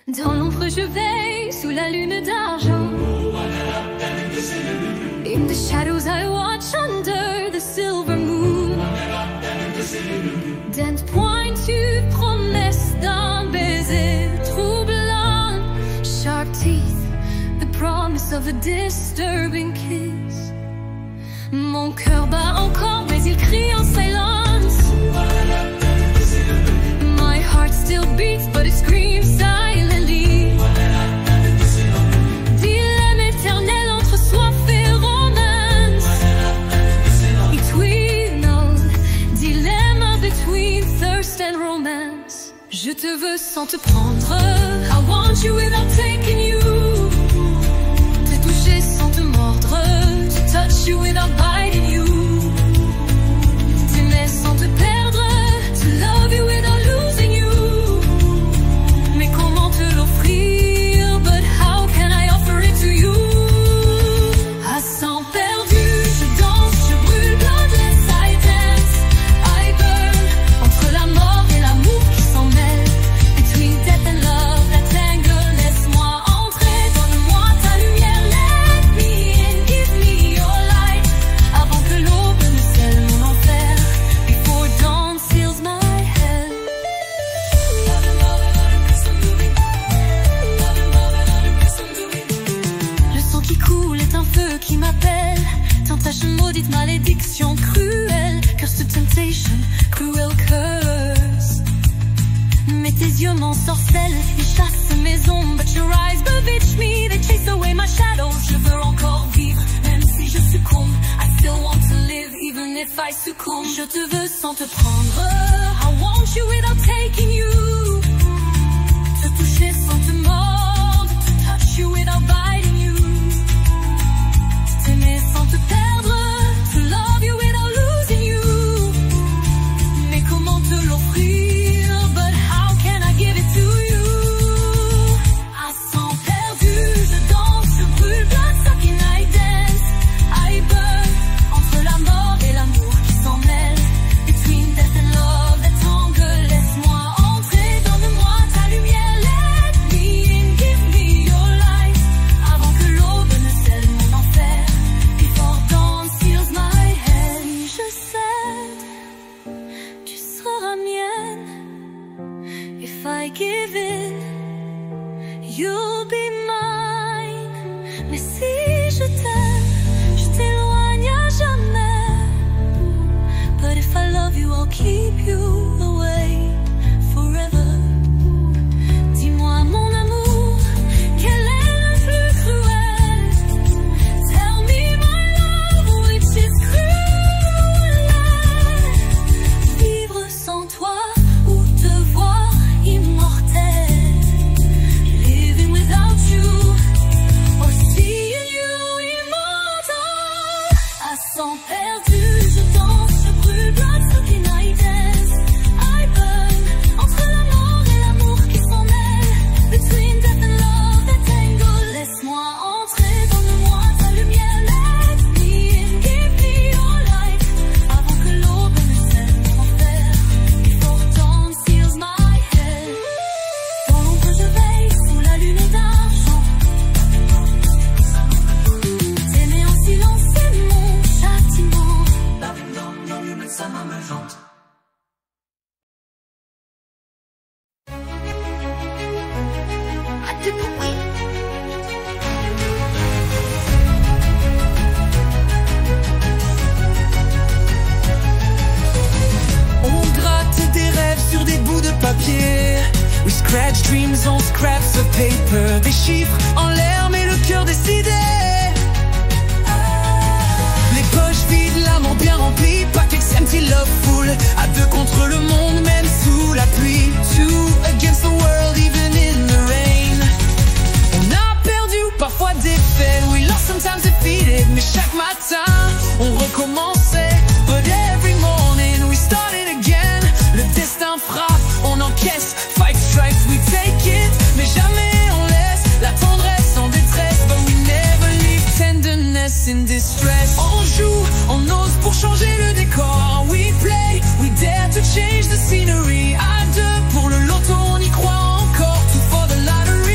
Dans l'ombre je veille sous la lune d'argent. In the shadows I watch under the silver moon. D'un point tu promesses d'un baiser troublant. Sharp teeth, the promise of a disturbing kiss. Mon cœur bat encore mais il crie en silence. My heart still beats but it screams silently. Dilemme éternel entre soif et romance. Eternal dilemma between thirst and romance. Je te veux sans te prendre. I want you without taking you. Te toucher sans te mordre. To touch you without biting you. T'aimer sans te perdre. To love you without losing you. Mais comment te l'offrir? But how can I offer it to you? À sang perdu, je danse, je brûle, bloodless, I dance, I burn. Entre la mort et l'amour qui s'en mêle. Between death and love, that tangle. Laisse-moi entrer, donne-moi ta lumière. Let me in, give me your light. Avant que l'aube ne scelle mon enfer. Before dawn seals my hell. Le sang qui coule est un feu qui m'appelle. Tentation maudite, malédiction cruelle. Curse to temptation, cruel curse. Mais tes yeux m'ensorcellent, ils chassent mes ombres. But your eyes bewitch me, they chase away my shadows. Je veux encore vivre, même si je succombe. I still want to live, even if I succumb. Je te veux sans te prendre. I want you without taking you. Te toucher sans te mordre. To touch you without biting you. T'aimer sans te perdre. To love you without losing you. Mais comment te l'offrir? But how can I give it to you? À sang perdu, je danse, je brûle, blood-sucking, I dance, I burn. Entre la mort et l'amour qui s'en mêle. Between death and love, that tangle. Laisse-moi entrer, donne-moi ta lumière. Let me in, give me your light. Avant que l'aube ne scelle mon enfer. Before dawn seals my hell. Je sais, tu seras mienne. If I give in, you'll be mine. Mais si je t'aime, je t'éloigne à jamais. But if I love you, I'll keep you away forever. Dis-moi mon amour, quel est le plus cruel? Tell me my love, which is crueler. Vivre sans toi ou te voir immortel. Living without you or seeing you immortal. À sang perdu, je danse, je brûle, blood-sucking, I dance, I burn. Entre la mort et l'amour qui s'en mêle. Between death and love, that tangle. Laisse-moi entrer, donne-moi ta lumière. Let me in, give me your light. Avant que l'aube ne scelle mon enfer. Before dawn seals my hell. Dans l'ombre je veille sous la lune d'argent. T'aimer en silence c'est mon châtiment. On gratte des rêves sur des bouts de papier. We scratch dreams on scraps of paper. Des chiffres en l'air mais le cœur décidé. Les poches vides, l'âme en bien remplie. Pockets empty, love full. À deux contre le monde, même sous la pluie. Two against the world, even in the rain. On a perdu ou parfois défait. We lost sometimes defeated. Mais chaque matin, on recommençait. But every morning we started again. Le destin frappe, on encaisse. Fight strikes, we take it. Mais jamais on laisse la tendresse en détresse. But we never leave tenderness in distress. On joue, on ose pour changer le décor. We play, we dare to change the scenery. À deux pour le loto, on y croit encore. Tout for the lottery.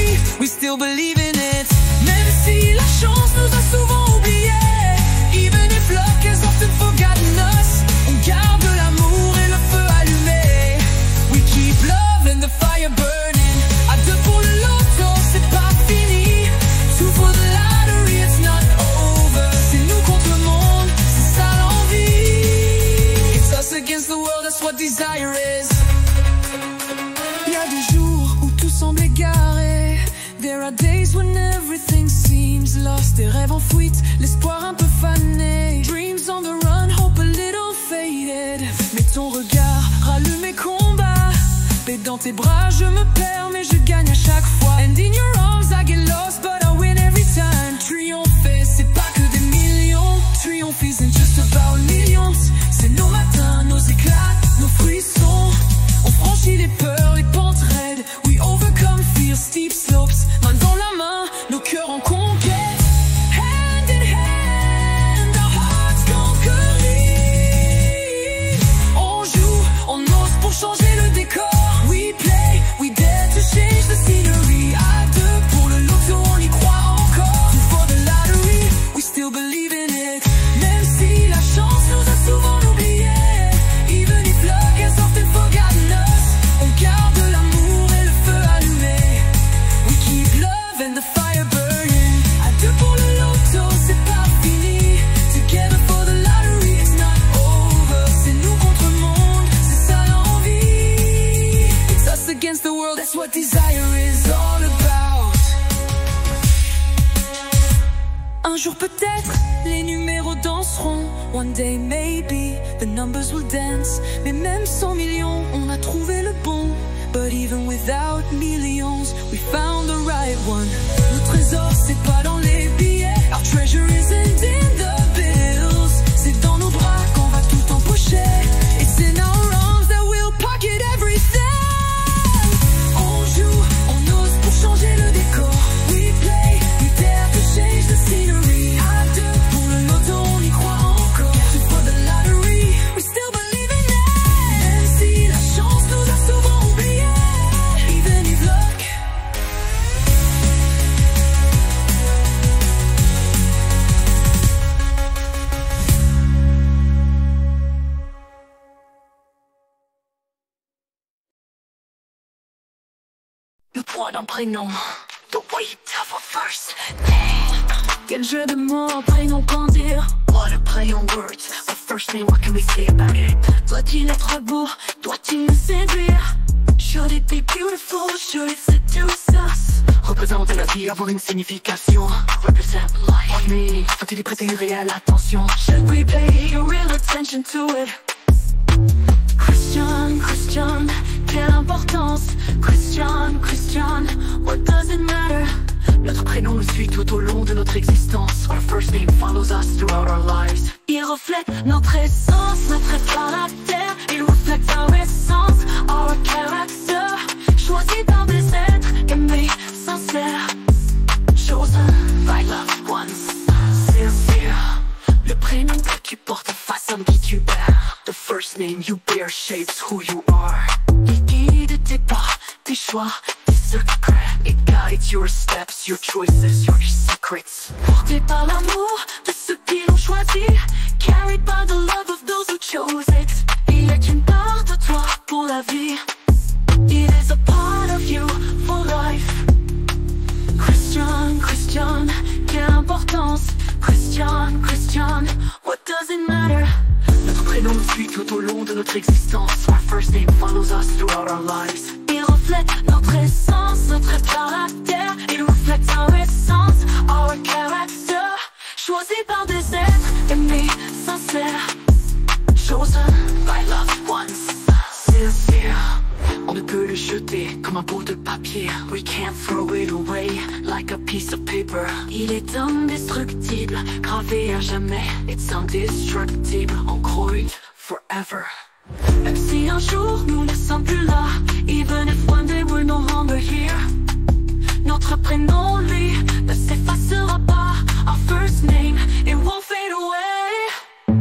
desire is. Y a des jours où tout semble égaré. There are days when everything seems lost. Des rêves en fuite, l'espoir un peu fané. Dreams on the run, hope a little faded. Mais ton regard rallume mes combats. Et dans tes bras je me perds mais je gagne à chaque fois. And in your arms I get lost but I win every time. Triompher c'est pas que des millions. Triomphe isn't just about millions. C'est nos matins, nos éclats, nos frissons. On franchit les peurs, les pentes raides. We overcome fear, steep slopes. Main dans la main, nos cœurs en conquête. Hand in hand, our hearts conquering. On joue, on ose pour changer le décor. We play, we dare to change the scenery. À deux pour le loto, on y croit encore. For the lottery, we still believe in it. Même si la chance nous a souvent oubliés. Even if luck has often forgotten us. On garde l'amour et le feu allumé. We keep love and the fire burning. À deux pour le loto, c'est pas fini. Together for the lottery, it's not over. C'est nous contre le monde, c'est ça l'envie. It's us against the world, that's what desire is all about. Un jour peut-être, les numéros danseront. One day maybe, the numbers will dance. Mais même 100 millions, on a trouvé le bon. But even without millions, we found the right one. Le trésor, c'est pas dans les billets. Our treasure isn't in the bills. C'est dans nos bras qu'on va tout empocher. It's in our arms that we'll pocket everything. On joue, on ose pour changer le décor. We play, we dare to change the scenery. À deux pour le loto, on y croit encore. For the lottery, we still believe in it. Même si la chance nous a souvent oubliés. Even if luck. Le poids d'un prénom, the weight of a first name. Quel jeu de mots, prénom qu'en dire. What a play on words, a first name, what can we say about it? Doit-il être beau, doit-il nous séduire? Should it be beautiful, should it seduce us? Représenter la vie, avoir une signification. Represent life, what meaning, faut-il y prêter une réelle attention? Should we pay real attention to it? Christian, Christian, quelle importance. Christian, Christian, what does it matter? Notre prénom nous suit tout au long de notre existence. Our first name follows us throughout our lives. Il reflète notre essence, notre caractère. Il reflète our essence, our character. Choisi par des êtres aimés, sincères. Chosen by loved ones, sincere. Le prénom que tu portes façonne qui tu es. The first name you bear shapes who you are. Il guide tes pas, tes choix, tes secrets. It guides your steps, your choices, your secrets. Porté par l'amour de ceux qui l'ont choisi. Carried by the love of those who chose it. Il est une part de toi pour la vie. It is a part of you for life. Christian, Christian, quelle importance. Christian, Christian, what does it matter? Notre prénom nous suit tout au long de notre existence. Our first name follows us throughout our lives. Il reflète notre essence, notre caractère. Il reflète our essence, our character. Choisi par des êtres aimés, sincères. Chosen by loved ones, sincere. On ne peut le jeter comme un bout de papier. We can't throw it away like a piece of paper. Il est indestructible, gravé à jamais. It's indestructible, encroûté forever. Même si un jour nous ne sommes plus là, even if one day we're no longer here, notre prénom, lui, ne s'effacera pas. Our first name, it won't fade away.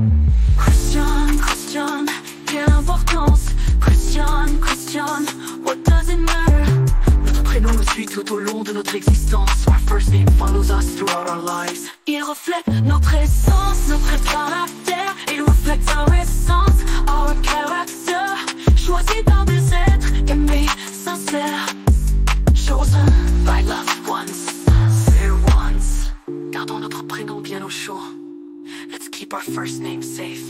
Christian, Christian, quelle importance. Christian, Christian, what does it matter? Notre prénom nous suit tout au long de notre existence. Our first name follows us throughout our lives. Il reflète notre essence, notre caractère. Il reflète our essence, our character. Choisi par des êtres aimés, sincères. Chosen by loved ones, dear ones. Gardons notre prénom bien au chaud. Let's keep our first name safe.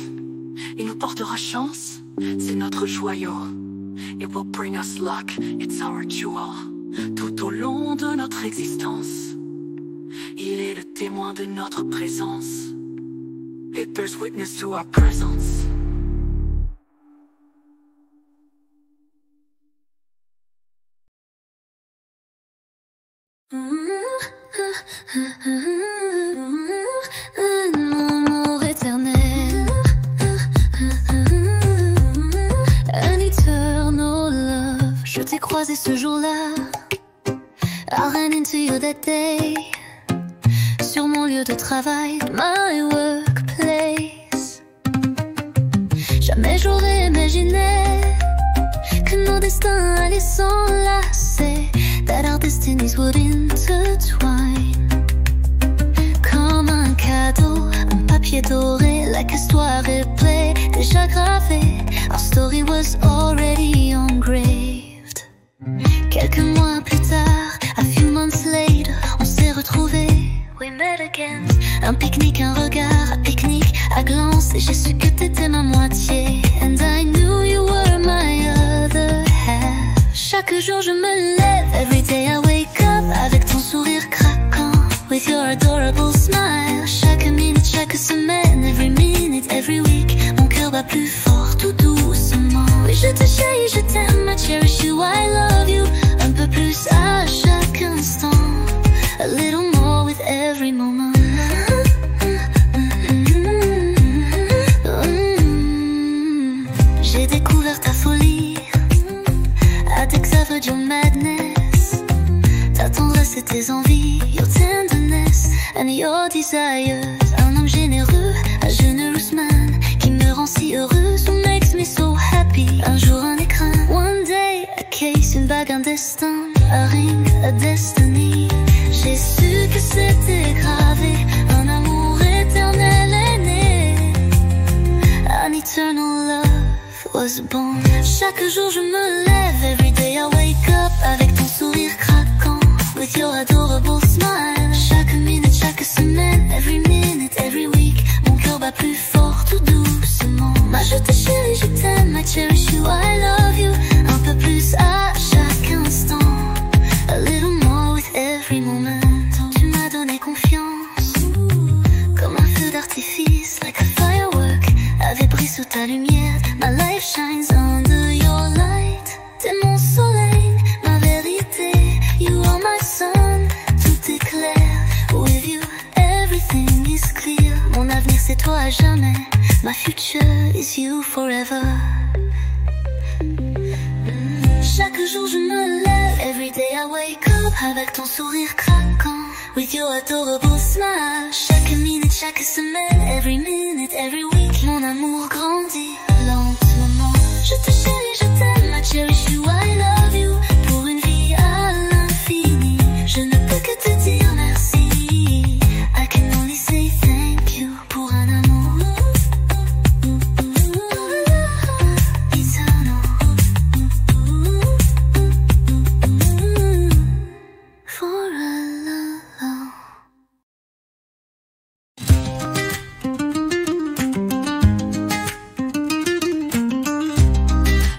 Il nous portera chance c'est notre joyau. It will bring us luck, it's our jewel. Tout au long de notre existence, il est le témoin de notre présence. It bears witness to our presence. Mon amour éternel, an eternal love. Je t'ai croisé ce jour-là, I ran into you that day, sur mon lieu de travail, my workplace. Jamais j'aurais imaginé que nos destins allaient s'enlacer, that our destinies would intertwine. Comme un cadeau, un papier doré, like a histoire replay, déjà gravé. Our story was already engraved. Quelques mois plus tard, a few months later, on s'est retrouvés. We met again. Un pique-nique, un regard, un pique-nique à glance, et j'ai su que t'étais ma moitié. And I knew you were my other half. Chaque jour je me lève, every day I wake up, avec ton sourire craquant, with your adorable smile. Chaque minute, chaque semaine, every minute, every week, mon cœur bat plus fort, tout doucement. Oui, je te chéris, je t'aime, I cherish you, I love you. Un peu plus à chaque instant, a little more with every moment. J'ai découvert ta folie, addicts of your madness, ta tendresse et tes envies, your tenderness and your desires. Un homme généreux, a generous man, qui me rend si heureuse, who makes me so happy. Un jour un écrin, one day a case, une bague, un destin, a ring, a destiny. J'ai su que c'était gravé, un amour éternel est né, an eternal love was born. Chaque jour je me lève, every day I wake up, avec ton sourire craquant, with your adorable smile. Chaque minute, chaque semaine, every minute, every week, mon cœur bat plus fort, tout doucement. Moi je te chéris, je t'aime, I cherish you, I love you. Un peu plus à chaque instant, a little more with every moment. Tu m'as donné confiance, comme un feu d'artifice, like a firework, avait brillé sous ta lumière. My life shines under your light. T'es mon soleil, ma vérité, you are my sun, tout est clair. With you, everything is clear. Mon avenir c'est toi à jamais, my future is you forever. Chaque jour je me lève, every day I wake up, avec ton sourire craquant, with your adorable smile. Chaque minute, chaque semaine, every minute, every week, mon amour grandit lentement. Je te chéris, je t'aime, I cherish you, I love you. Pour une vie à l'infini, je ne peux que te dire merci. I can only say thank you pour un amour eternal, for a love.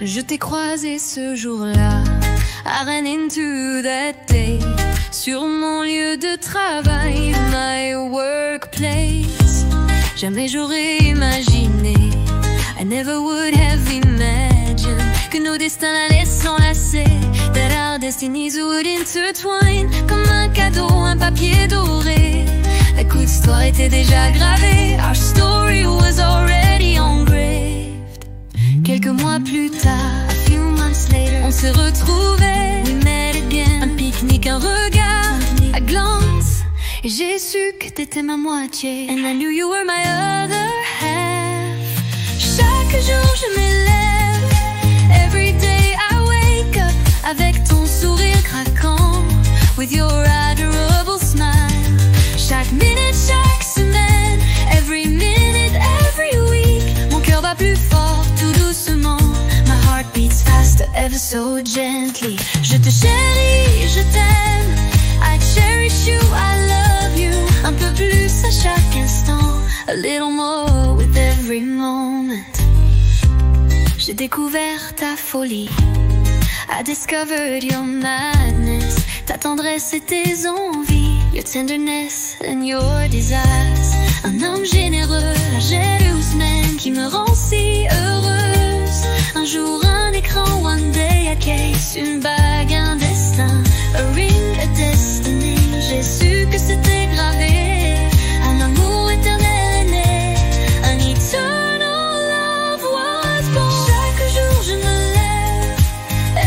Je t'ai croisé ce jour-là, I ran into that day, sur mon lieu de travail, my workplace. Jamais j'aurais imaginé, I never would have imagined, que nos destins allaient s'enlacer, that our destinies would intertwine. Comme un cadeau, un papier doré, la coup d'histoire était déjà gravée, our story was already engraved. Quelques mois plus tard, a few months later, on s'est retrouvés, we met again. Un pique-nique, un regard, a glance, et j'ai su que t'étais ma moitié, and I knew you were my other half. Chaque jour je m'élève, every day I wake up, avec ton sourire craquant, with your adorable smile. Chaque minute, chaque semaine, every minute, every week, mon cœur bat plus fort, tout doucement. My heart beats faster, ever so gently. Je te chéris, je t'aime, I cherish you, I love you. Un peu plus à chaque instant, a little more with every moment. j'ai découvert ta folie. I discovered your madness, ta tendresse et tes envies, your tenderness and your desires. Un homme généreux, un jalouse man qui me rend si heureuse. Un jour un écran, one day a case, une bague, un destin, a ring, a destiny. J'ai su que c'était gravé, un amour éternel est né, an eternal love was born. Chaque jour je me lève,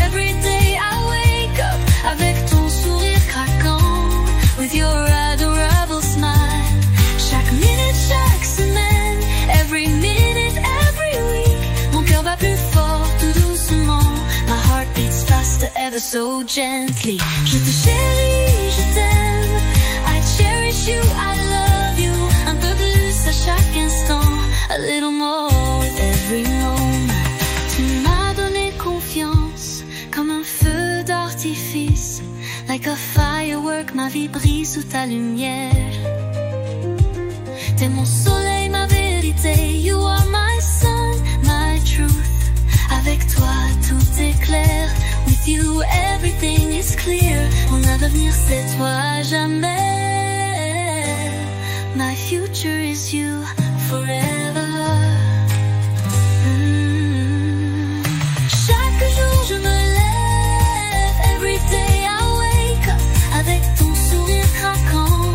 every day I wake up, avec ton sourire craquant, with your adorable smile. Chaque minute, chaque semaine, every minute, every week, mon cœur bat plus fort, tout doucement. My heart beats faster, ever so gently. Je te chéris, je t'aime, I cherish you, I love you. Un peu plus à chaque instant, a little more with every moment. Tu m'as donné confiance, comme un feu d'artifice. Like a firework, ma vie brille sous ta lumière. T'es mon soleil, ma vérité. You are my sun, my truth. Avec toi, tout est clair. With you, everything is clear. Mon avenir, c'est toi, jamais. My future is you, forever. Chaque jour, je me lève. Every day, I wake up. Avec ton sourire craquant.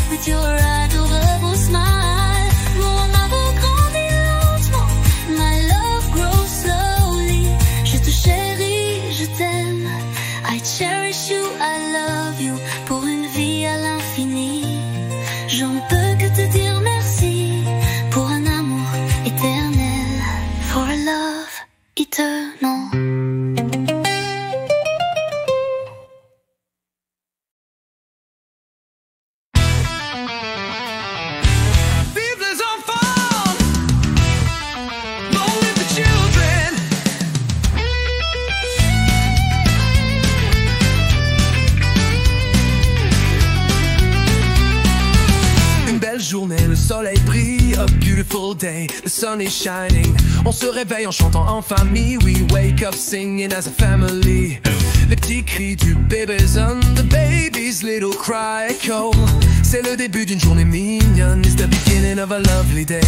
With your adorable smile. Mon amour grandit lentement. My love grows slowly. Je te chéris, je t'aime. I cherish you, I love you. Pour une vie à l'infini. J'en peux que te dire merci. Pour un amour éternel. For a love eternal. Vive les enfants, long live the children. Une belle journée, le soleil brille, a beautiful day, the sun is shining. On se réveille en chantant en famille, we wake up singing as a family. Les petits cris du bébé son, the baby's little cry echo. C'est le début d'une journée mignonne, it's the beginning of a lovely day.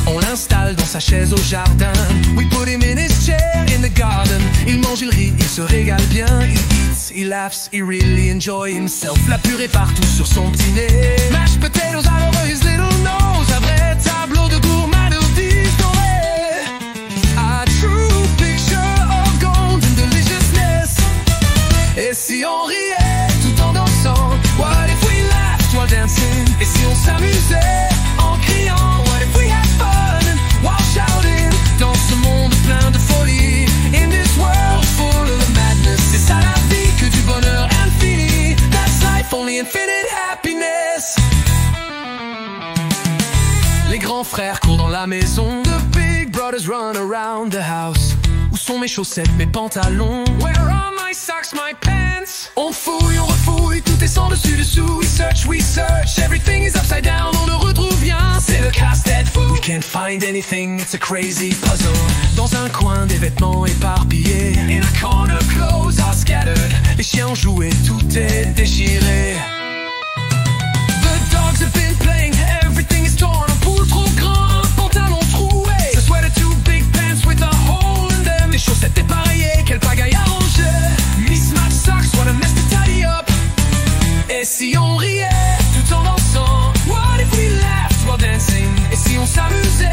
On l'installe dans sa chaise au jardin, we put him in his chair in the garden. Il mange, il rit, il se régale bien, il eats, he laughs, he really enjoy himself. La purée partout sur son dîner, mashed potatoes all over his little nose. Un vrai tableau de gourmandise dorée, a true picture of golden deliciousness. Et si on riait tout en dansant, what if we laughed while dancing? Et si on s'amusait en criant, what if we had fun while shouting? Dans ce monde plein de folie, in this world full of madness. C'est ça la vie, que du bonheur infini. That's life, only infinite happiness. Les grands frères courent dans la maison, the big brothers run around the house. Où sont mes chaussettes, mes pantalons? Where are my socks, my pants? On fouille, on refouille, tout est sans dessus dessous. We search, everything is upside down. On ne retrouve rien, c'est le casse-tête fou. We can't find anything, it's a crazy puzzle. Dans un coin, des vêtements éparpillés. In a corner, clothes are scattered. Les chiens ont joué, tout est déchiré. The dogs have been playing, everything is torn. Un pull trop grand, un pantalon troué. A sweater, two big pants with a hole in them. Des chaussettes dépareillées, quelle pagaille arrangée. Mismatch socks, what a mess to tidy up. Et si on riait tout en dansant, what if we laughed while dancing? Et si on s'amusait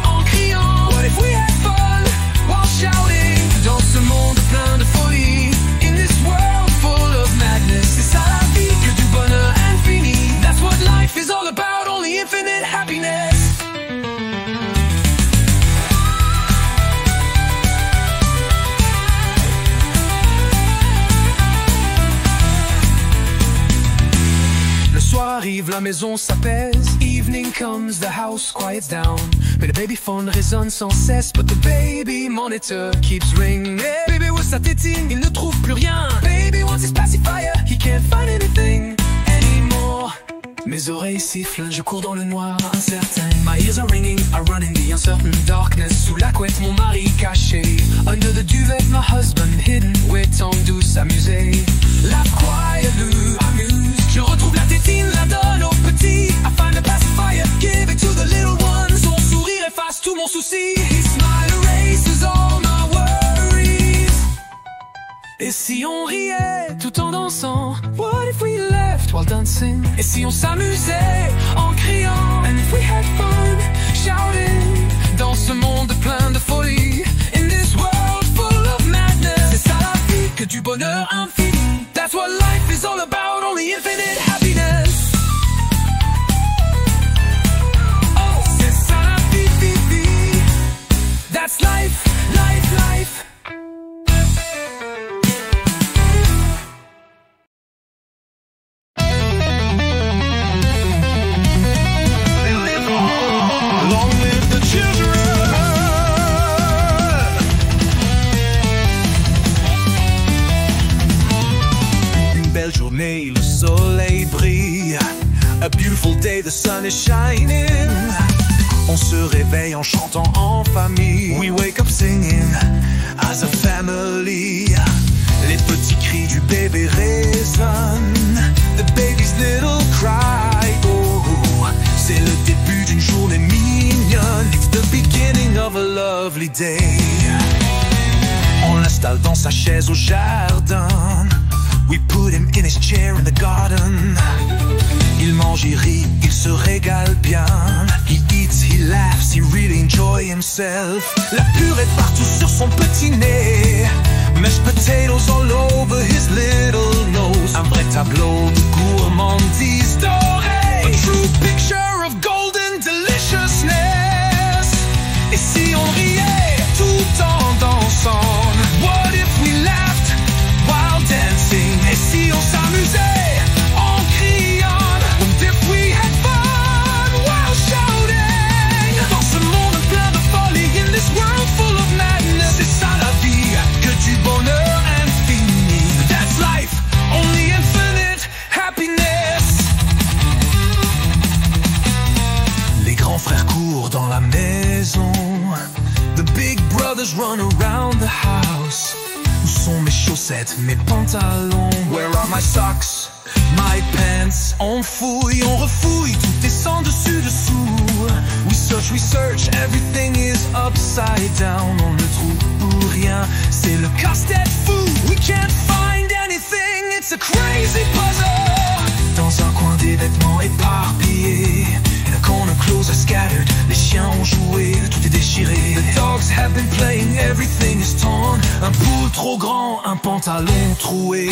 en criant, what if we had fun while shouting? Dans ce monde plein de folie, in this world full of madness. C'est ça la vie, que du bonheur infini. That's what life is all about, only infinite happiness. Le soir arrive, la maison s'apaise. Evening comes, the house quiets down. Mais le baby phone résonne sans cesse. But the baby monitor keeps ringing. Baby où ça tétine, il ne trouve plus rien. Baby wants his pacifier, he can't find anything anymore. Mais Mes oreilles sifflent, je cours dans le noir incertain. My ears are ringing, I run in the uncertain darkness. Sous la couette, mon mari caché. Under the duvet, my husband hidden. With tongue douce amusée. Laugh quietly, amuse. Je retrouve la tétine, la donne aux petits. I find a pacifier, give it to the little ones. Son sourire efface tout mon souci. His smile erases all my worries. Et si on riait tout en dansant? What if we left while dancing? Et si on s'amusait en criant? And if we had fun shouting? Dans ce monde plein de folie, in this world full of madness. C'est ça la vie, que du bonheur infini. That's what life is all about, only infinite happiness. Oh, c'est ça la vie, vie, vie. That's life, life, life. Journée, le soleil brille. A beautiful day, the sun is shining. On se réveille en chantant en famille. We wake up singing as a family. Les petits cris du bébé résonnent. The baby's little cry. Oh, c'est le début d'une journée mignonne. It's the beginning of a lovely day. On l'installe dans sa chaise au jardin. We put him in his chair in the garden. Il mange, il rit, il se régale bien. He eats, he laughs, he really enjoys himself. La purée partout sur son petit nez. Mashed potatoes all over his little nose. Un vrai tableau de gourmandise dorée. A true picture of golden deliciousness. Et si on riait tout en dansant? What if we laughed while dancing? Et si on s'amusait en criant? And if we had fun while shouting? Dans ce monde plein de folie, in this world full of madness. C'est ça la vie, que du bonheur infini. That's life, only infinite happiness. Les grands frères courent dans la maison. The big brothers run around the house. Où sont mes chaussettes, mes pantalons? Where are my socks, my pants? On fouille, on refouille, tout est sans dessus dessous. We search, everything is upside down. On ne trouve pour rien, c'est le casse-tête fou. We can't find anything, it's a crazy puzzle. Dans un coin des vêtements éparpillés, in a corner clothes are scattered. Les chiens ont joué, tout est déchiré. The dogs have been playing, everything is torn. Un pull trop grand, un pantalon troué.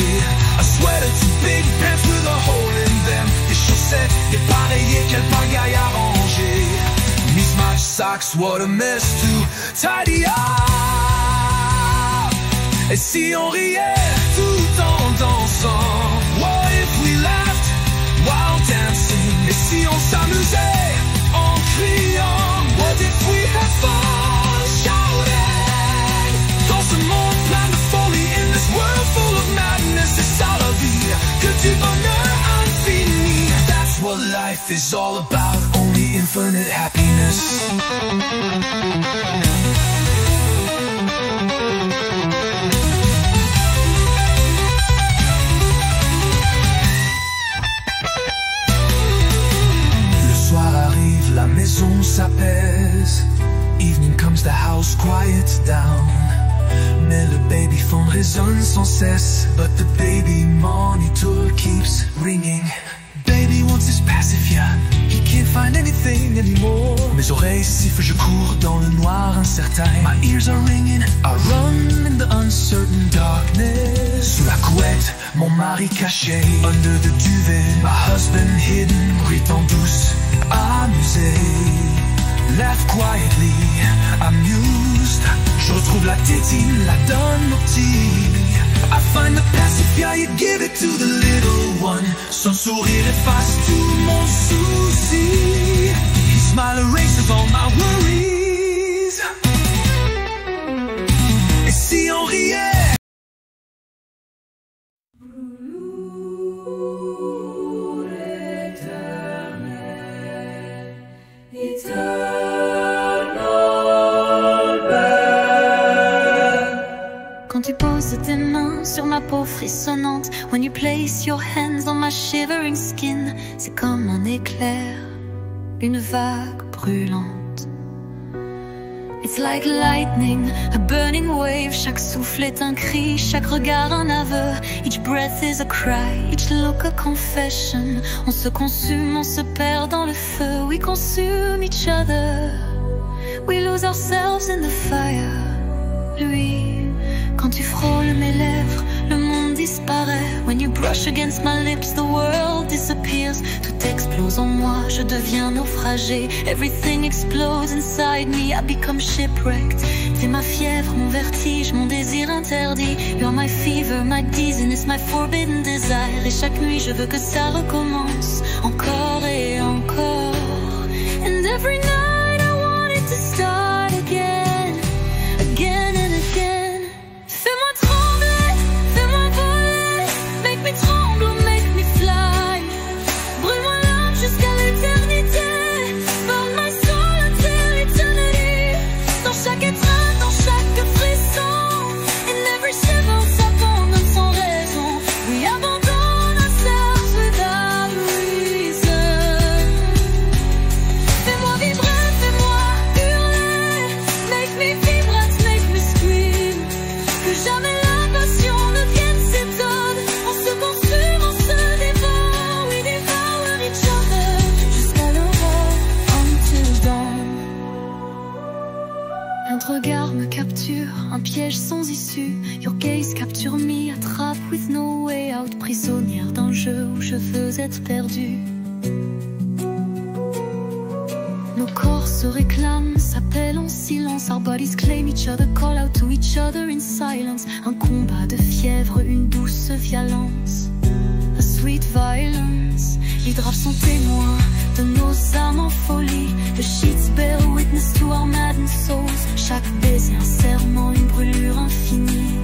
A sweater too big, pants with a hole in them. Des chaussettes dépareillées, quelle pagaille arrangée. Mismatched socks, what a mess to tidy up. Et si on riait tout en dansant? What if we laughed while dancing? Et si on s'amusait en criant? What if we had fun shouting? Dans ce monde plein de folie, in this world full of madness. C'est ça la vie, que du bonheur infini. That's what life is all about, only infinite happiness. La maison s'apaise. Evening comes, the house quiets down. Mais le baby phone résonne sans cesse. But the baby monitor keeps ringing. Baby wants his pacifier, he can't find anything anymore. Mes oreilles sifflent, je cours dans le noir incertain. My ears are ringing, I run in the uncertain darkness. Sous la couette, mon mari caché. Under the duvet, my husband hidden. Ritant douce, amusé. Laugh quietly, amused. Je retrouve la tétine, la donne au petit. I find the pacifier, you give it to the little one. Son sourire efface tout mon souci. His smile erases all my worries. Et si on riait? Éternel. mains sur ma peau frissonnante. When you place your hands on my shivering skin, c'est comme un éclair, une vague brûlante. It's like lightning, a burning wave. Chaque souffle est un cri, chaque regard un aveu. Each breath is a cry, each look a confession. On se consume, on se perd dans le feu. We consume each other, we lose ourselves in the fire. Lui, quand tu frôles mes lèvres, le monde disparaît. When you brush against my lips, the world disappears. Tout explose en moi, je deviens naufragé. Everything explodes inside me, I become shipwrecked. T'es ma fièvre, mon vertige, mon désir interdit. You're my fever, my dizziness, my forbidden desire. Et chaque nuit je veux que ça recommence, encore et encore. And every night I want it to start again, again and again. Fais-moi trembler, fais-moi voler. Make me tremble, make me fly. Brûle-moi l'âme jusqu'à l'éternité. Burn my soul until eternity. Dans chaque étreinte, dans chaque frisson. In every shiver, on s'abandonne sans raison. We abandon ourselves without reason. Fais-moi vibrer, fais-moi hurler. Make me vibrate, make me scream. Que jamais la passion ne vienne s'étonne. On se consume, on se dévore. We devour each other jusqu'à l'aurore, until dawn. Un regard me capture, un piège sans issue. Your gaze capture me, attrape with no way out. Prisonnière d'un jeu où je veux être perdue. Nos corps se réclament, s'appellent en silence. Our bodies claim each other, call out to each other in silence. Un combat de fièvre, une douce violence. A sweet violence. L'hydrave sont témoins de nos âmes en folie. The sheets bear witness to our maddened souls. Chaque baiser un serment, une brûlure infinie.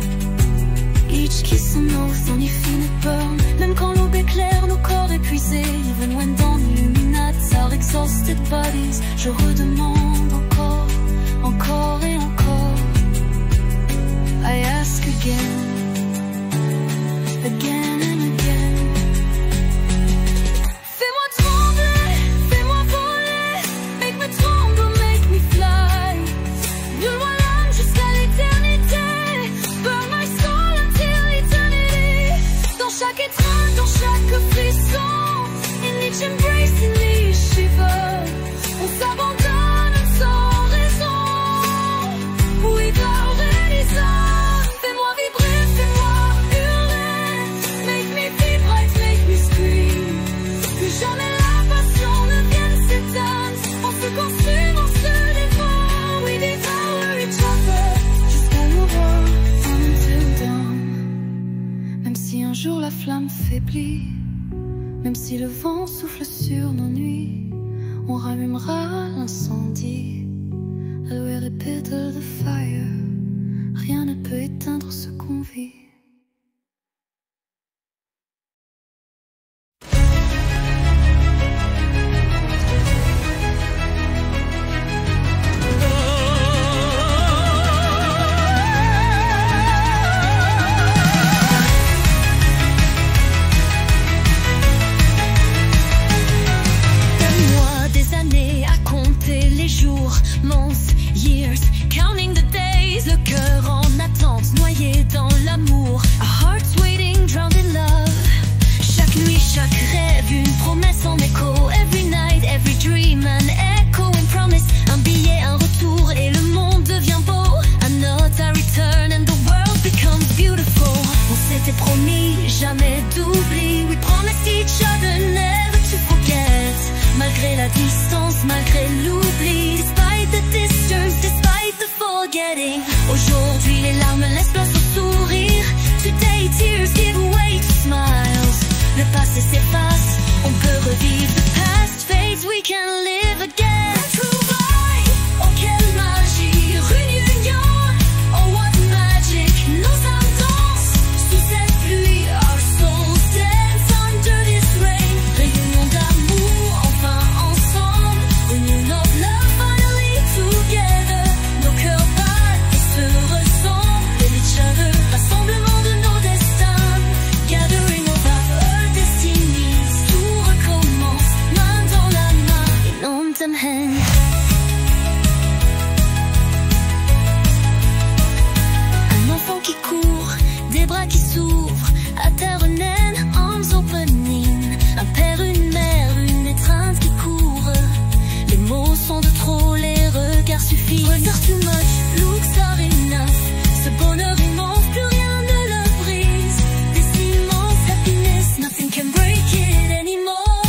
Each kiss an oath, on y finit burn. Même quand l'aube éclaire nos corps épuisés. Even when dawn illuminates our exhausted bodies. Je redemande encore, encore et encore. I ask again, again and again. Fais-moi trembler, fais-moi voler. Make me tremble, make me fly. Brûle-moi l'âme jusqu'à l'éternité. Burn my soul until eternity. Dans chaque étreinte, dans chaque frisson. In each embrace, in each shiver. On s'abandonne sans raison. Without any reason. Fais-moi vibrer, fais-moi hurler. Make me vibrate, make me scream. Que jamais la passion ne vienne s'éteindre. On se consume, on se dévore. We devour each other jusqu'à l'aurore, until dawn. Même si un jour la flamme faiblit, même si le vent souffle sur nos nuits, on rallumera l'incendie. Aloe repeated the fire. Rien ne peut éteindre ce qu'on vit. Donne-moi des années à compter les jours, months, years, counting the days, le cœur en attente, noyé dans l'amour. Our hearts waiting, drowned in love. Chaque nuit, chaque rêve, une promesse en écho. Every night, every dream, an echo and promise. Un billet, un retour et le monde devient beau. A note, a return and the world becomes beautiful. On s'était promis jamais d'oubli. We promised each other never to forget. Malgré la distance, malgré l'oubli. Despite the distance, despite the forgetting. Aujourd'hui les larmes laissent place au sourire. Today tears give way to smiles. Le passé s'efface, on peut revivre. The past fades, we can live again. Trouvailles, oh quelle magie. Réunion, oh what magic. Nos âmes dansent sous cette pluie. Our souls dance under this rain. Réunion d'amour, enfin ensemble. Reunion of love, finally together. Nos cœurs battent et se ressemblent. And each other, rassemblement de nos s'ouvre, à terre naine, arms opening. Un père, une mère, une étreinte qui court. Les mots sont de trop, les regards suffisent. Wonder too much, looks are enough. Ce bonheur immense, plus rien ne le brise. This immense happiness, nothing can break it anymore.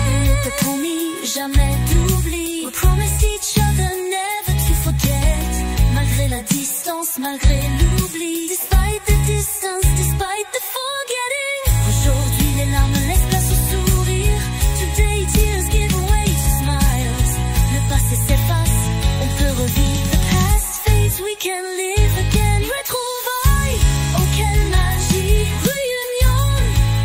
On était promis jamais d'oubli. We promised each other never to forget. Malgré la distance, malgré l'oubli. Despite the distance, despite the forgetting. Aujourd'hui les larmes laissent place au sourire. Today tears give way to smiles. Le passé s'efface, on peut revivre. The past fades, we can live again. Retrouvailles, oh quelle magie. Réunion,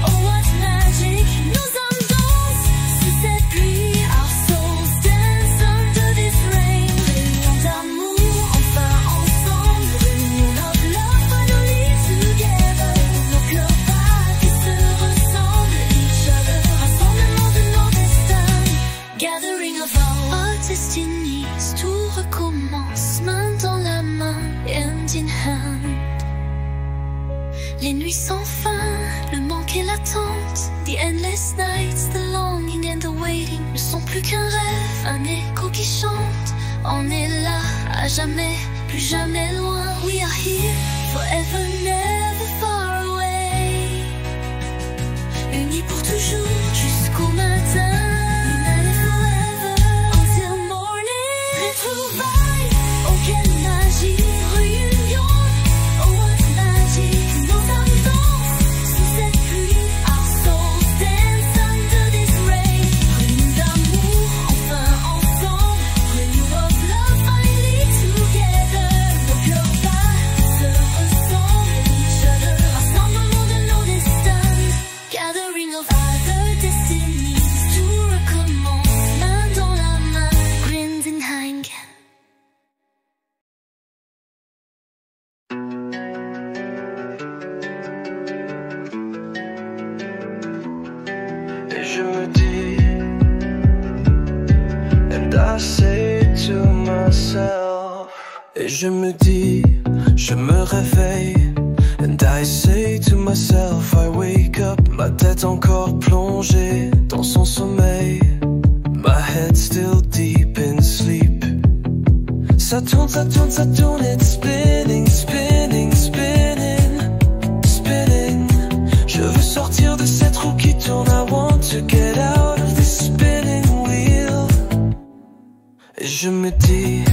oh what magic. Nos âmes dansent sous cette pluie. Our souls dance under this rain. Réunion d'amour, enfin ensemble. Réunion of love, finally together. Nos cœurs battent et se ressemblent. Each other, rassemblement de nos destins. Gathering of our destinies. Tout recommence, main dans la main, hand in hand. Les nuits sans fin, le manque et l'attente. The endless nights, the longing and the waiting ne sont plus qu'un rêve, un écho qui chante. On est là, à jamais, plus jamais loin. We are here, forever, never far away. Unis pour toujours, jusqu'au matin. United forever, until morning. Retrouvailles, oh quelle magie. Réunion, oh what magic. Nos âmes dansent sous cette pluie. Our souls dance under this rain. Réunion d'amour, enfin ensemble. Réunion of love, finally together. Nos cœurs battent, se ressemblent. Each other, rassemblement de nos destins. Gathering of other destinies. Tout recommence, main dans la main. Grindenhagen. Et je me dis, and I say to myself. Et je me dis, je me réveille, and I say to myself, I wake up, ma tête encore plongée dans son sommeil, my head still deep in sleep. Ça tourne, ça tourne, ça tourne, it's spinning, spinning, spinning, spinning. Je veux sortir de cette roue qui tourne, I want to get out of this spinning wheel. Et je me dis,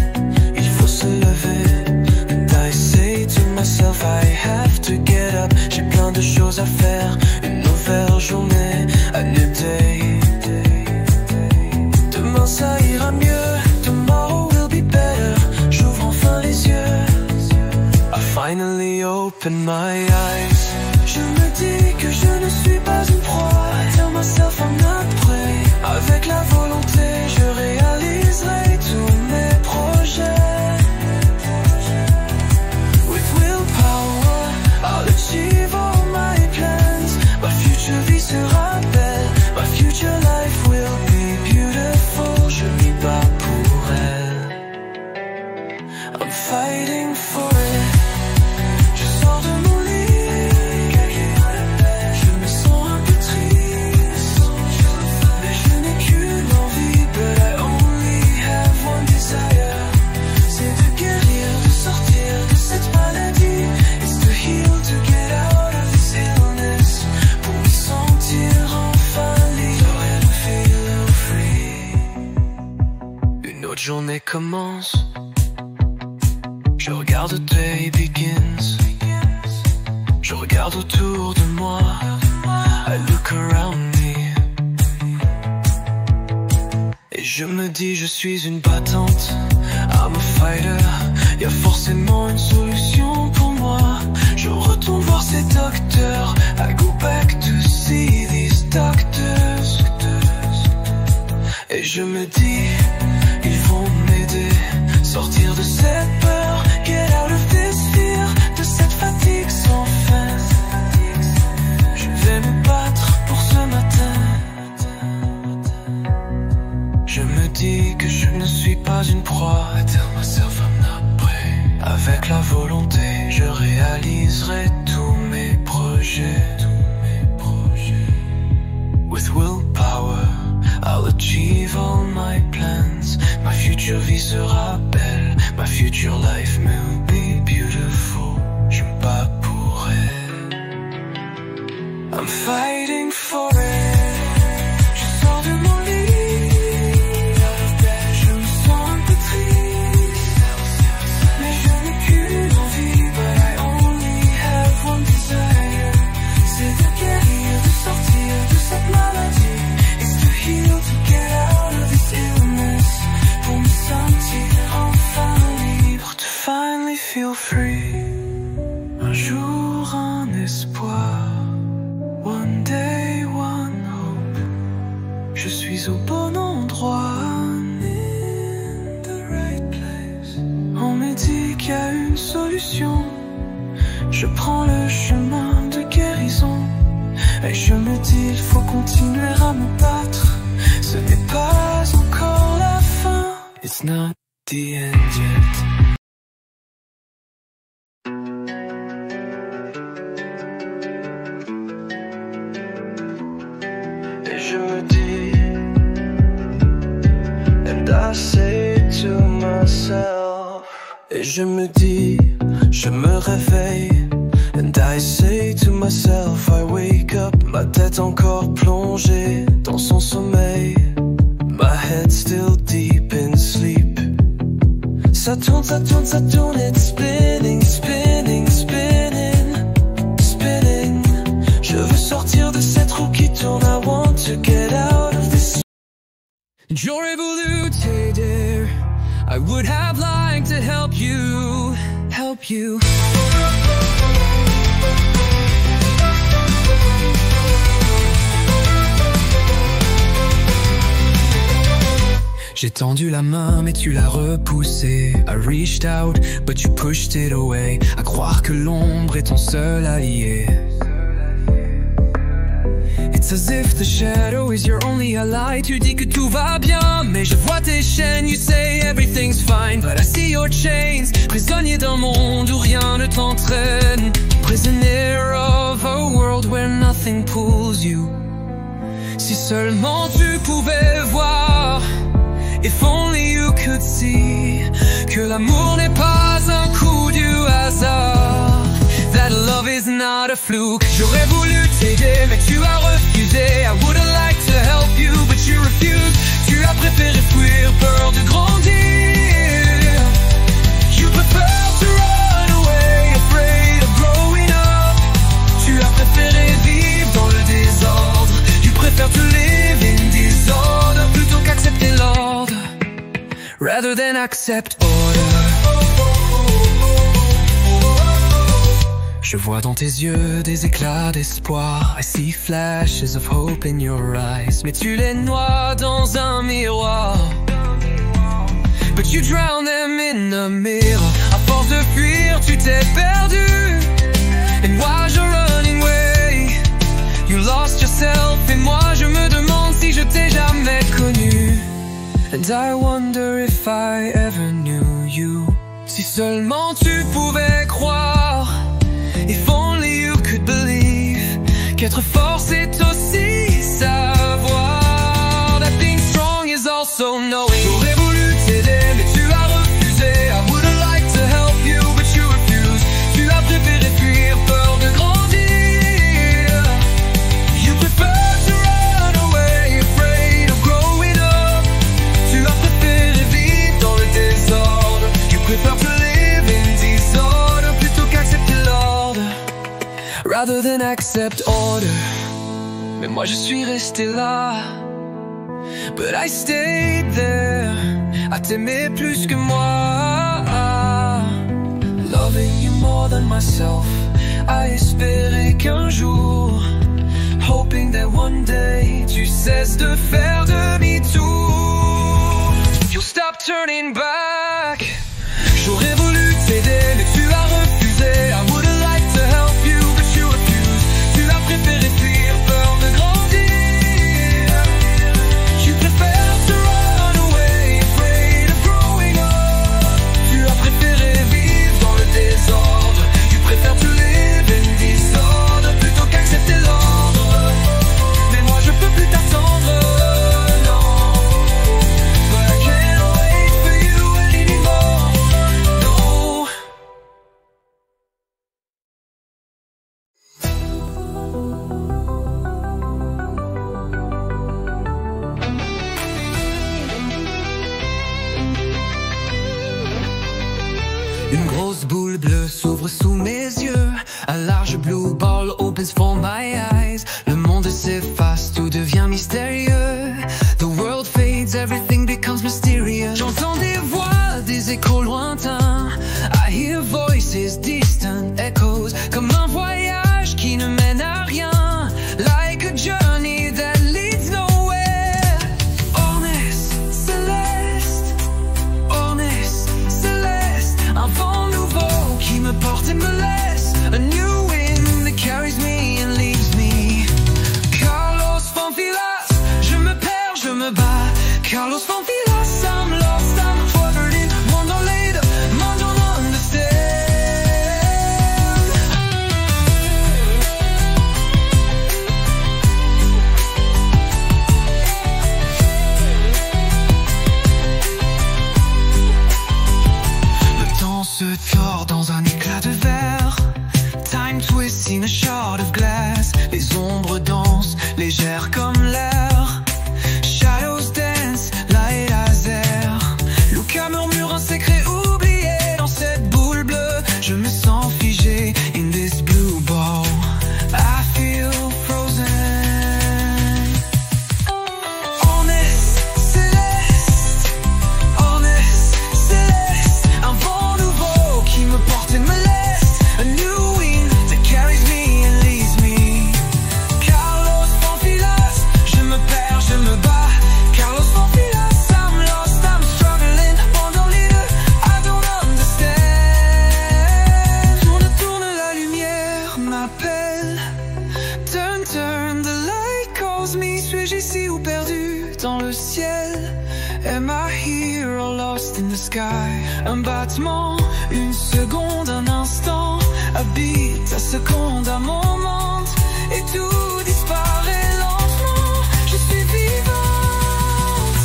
il faut se lever, and I say to myself, I have to get up. J'ai plein de choses à faire, une nouvelle journée, a new day. Demain ça ira mieux, tomorrow will be better. J'ouvre enfin les yeux, I finally open my eyes. Je me dis que je ne suis pas une proie, tell myself I'm not prêt. Avec la volonté, je réaliserai tous mes projets. With willpower, I'll achieve all my plans. Ma future vie sera belle, my future life will be beautiful. Je m'y bats pour elle, I'm fighting for it. Je sors de mon lit, je me sens un peu triste, mais je n'ai qu'une envie, but I only have one desire. C'est de guérir, de sortir de cette maladie. It's to heal, to get out of this illness. Pour me sentir enfin libre and feel free. Une autre journée commence, je regarde the day begins. Je regarde autour de moi, I look around me. Et je me dis, je suis une battante, I'm a fighter. Y'a forcément une solution pour moi. Je retourne voir ces docteurs, I go back to see these doctors. Et je me dis, ils vont m'aider, sortir de cette peur, get out of this fear, de cette fatigue sans fin. Je vais me battre pour ce matin. Je me dis que je ne suis pas une proie, tell myself I'm not prêt. Avec la volonté, réaliserai tous mes projets. With willpower, I'll achieve all my plans. Ma future vie sera belle, my future life will be beautiful. Je me bats pour elle. I'm fighting for it. Je sors de mon lit, je me sens un peu triste, mais je n'ai qu'une envie, but I only have one desire. C'est de guérir, de sortir de cette maladie. It's to heal, to get out of this illness. Pour me sentir enfin libre, to finally feel free. Un jour un espoir, one day one hope. Je suis au bon endroit, in the right place. On me dit qu'il y a une solution. Je prends le chemin de guérison. Et je me dis, il faut continuer à me battre. Ce n'est pas encore la fin. It's not the end yet. Et je me dis, and I say to myself. Et je me dis, je me réveille. And I say to myself, I wake up, ma tête encore plongée dans son sommeil, my head still deep in sleep. Ça tourne, ça tourne, ça tourne, it's spinning, spinning, spinning, spinning. Je veux sortir de cette roue qui tourne, I want to get out of this. J'aurais voulu t'aider, I would have liked to help you, help you. J'ai tendu la main mais tu l'as repoussée. I reached out but you pushed it away. À croire que l'ombre est ton seul allié. It's as if the shadow is your only ally. Tu dis que tout va bien mais je vois tes chaînes. You say everything's fine but I see your chains. Prisonnier d'un monde où rien ne t'entraîne. Prisoner of a world where nothing pulls you. Si seulement tu pouvais voir, if only you could see, que l'amour n'est pas un coup du hasard, that love is not a fluke. J'aurais voulu t'aider mais tu as refusé. I would have liked to help you but you refused. Tu as préféré fuir, peur de grandir. You prefer to run away, afraid of growing up. Tu as préféré vivre dans le désordre. Tu préfères to live in disorder plutôt qu'accepter l'ordre, rather than accept order. Je vois dans tes yeux des éclats d'espoir. I see flashes of hope in your eyes. Mais tu les noies dans un miroir. But you drown them in a mirror. À force de fuir, tu t'es perdu. And while you're running away, you lost yourself. Et moi je me demande si je t'ai jamais connu. And I wonder if I ever knew you. Si seulement tu pouvais croire, if only you could believe, qu'être fort c'est aussi savoir. That being strong is also knowing. J'aurais voulu t'aider mais tu as refusé. I would have liked to help you but you refused. Tu as préféré fuir, peur de grandir. You prefer to run away, afraid of growing up. Tu as préféré vivre dans le désordre. You prefer to live in disorder plutôt qu'accepter l'ordre, rather than accept order. Mais moi je suis resté là, but I stayed there. À t'aimer plus que moi, loving you more than myself. À espérer qu'un jour, hoping that one day, tu cesses de faire demi-tour. You'll stop turning back. J'aurais voulu t'aider mais tu as refusé. I would have liked to help you but you refused. Tu as préféré fuir, peur de grandir. You prefer to run away, afraid of growing up. Tu as préféré vivre dans le désordre. Tu préfères te s'ouvre sous mes yeux. Un large blue ball opens for my eyes. Le monde s'efface, tout devient mystérieux. The world fades, everything becomes mysterious. J'entends des voix, des échos lointains. I hear voices, distant echoes. Comme un voyage qui ne mène à rien. Like a journey that leads nowhere. Honest, Céleste. Honest, Céleste. Un vent nouveau qui me porte et me laisse. A new wind that carries me and leaves me. Carlos Pamphiljas, je me perds, je me bats. Carlos Pamphiljas, I'm lost, I'm wondering. Monde en lead, monde don't understand. Le temps se tord dans un éclat de verre. Time twists in a shard of glass. Les ombres dansent, légères comme l'air. Shadows dance, light as air. Luca murmure un secret oublié. Dans cette boule bleue, je me sens figé. In this blue ball, I feel frozen. Honest, Céleste. Honest, Céleste. Un vent nouveau qui me porte et me laisse. A new wind that carries me and leads me. Carlos Pamphiljas, je me perds, je me bats. Carlos Pamphiljas, I'm lost, I'm struggling. Pendant les deux, I don't understand. Tourne, tourne, la lumière m'appelle. Turn, turn, the light calls me. Suis-je ici ou perdu dans le ciel? Am I here or lost in the sky? Un battement, une seconde, un instant. Habite à seconde, un moment. Et tout disparaît lentement. Je suis vivante.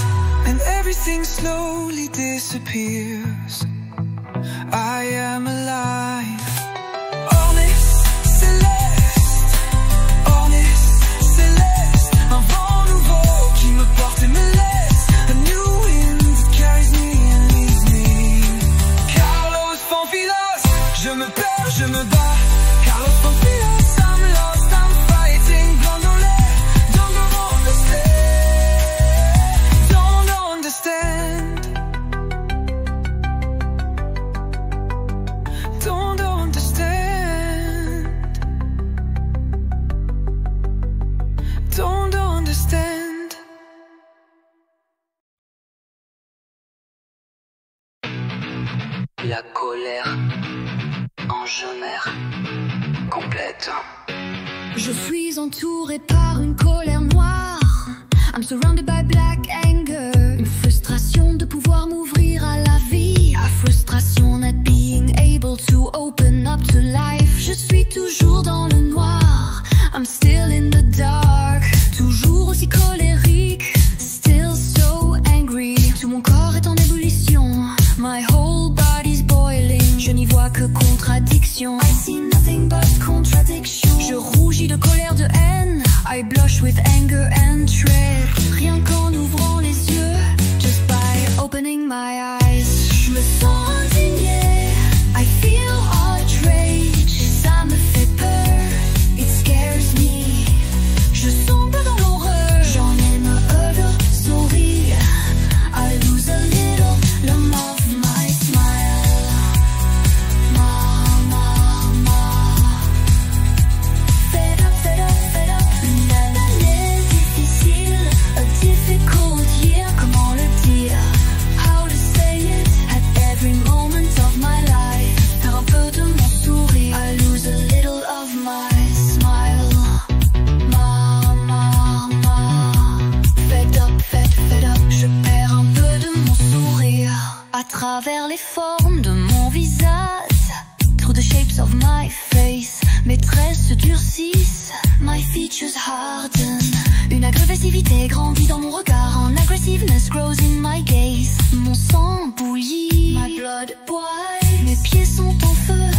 And everything slowly disappears. I am alive. Honest, Céleste. Honest, Céleste. Un vent nouveau qui me porte et me laisse. A new wind that carries me and leaves me. Carlos Pamphiljas, je me perds, je me bats. Carlos Pamphiljas, I'm lost, I'm fighting. Blonde au lait, don't understand. Don't understand. Don't understand. La colère enjamère complète. Je suis entourée par une colère noire. I'm surrounded by black anger. Une frustration de pouvoir m'ouvrir à la vie. A frustration not being able to open up to life. Je suis toujours dans le noir. I'm still in the dark. Toujours aussi colérique. Still so angry. Tout mon corps est en ébullition. My whole body's boiling. Je n'y vois que contradiction. I see nothing but contradiction. Je rougis de colère, de haine. I blush with anger and dread. Rien qu'en ouvrant les yeux. Just by opening my eyes. Je me sens indignée. I feel outrage. Ça me fait peur. It scares me. Je sombre dans l'horreur. J'en ai marre de sourire. I lose a little lump of my smile. Fed up, fed up, fed up. Une année difficile, a difficult year. Comment le dire? How to say it? At every moment of my life. Faire un peu de mon sourire. I lose a little of my smile. Fed up, je perds un peu de mon sourire. À travers les formes de mon visage, through the shapes of my face, mes traits se durcissent, my features harden. Une agressivité grandit dans mon regard, an aggressiveness grows in my gaze. Mon sang bouillit, my blood boils. Mes pieds sont en feu,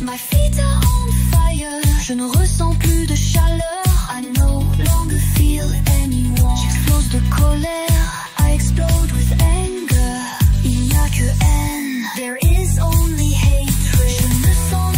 my feet are on fire. Je ne ressens plus de chaleur, I no longer feel anyone. J'explose de colère, I explode with anger. Il n'y a que haine, there is only hatred. Je me sens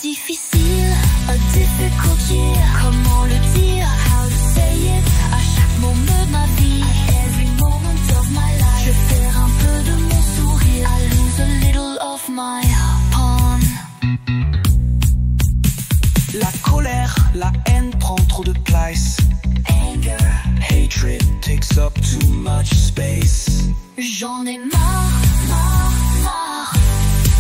difficile, a difficult year. Comment le dire, how to say it, à chaque moment de ma vie, every moment of my life. Je perds un peu de mon sourire, I lose a little of my pawn. La colère, la haine prend trop de place. Anger, Hatred takes up too much space. j'en ai marre, marre, marre.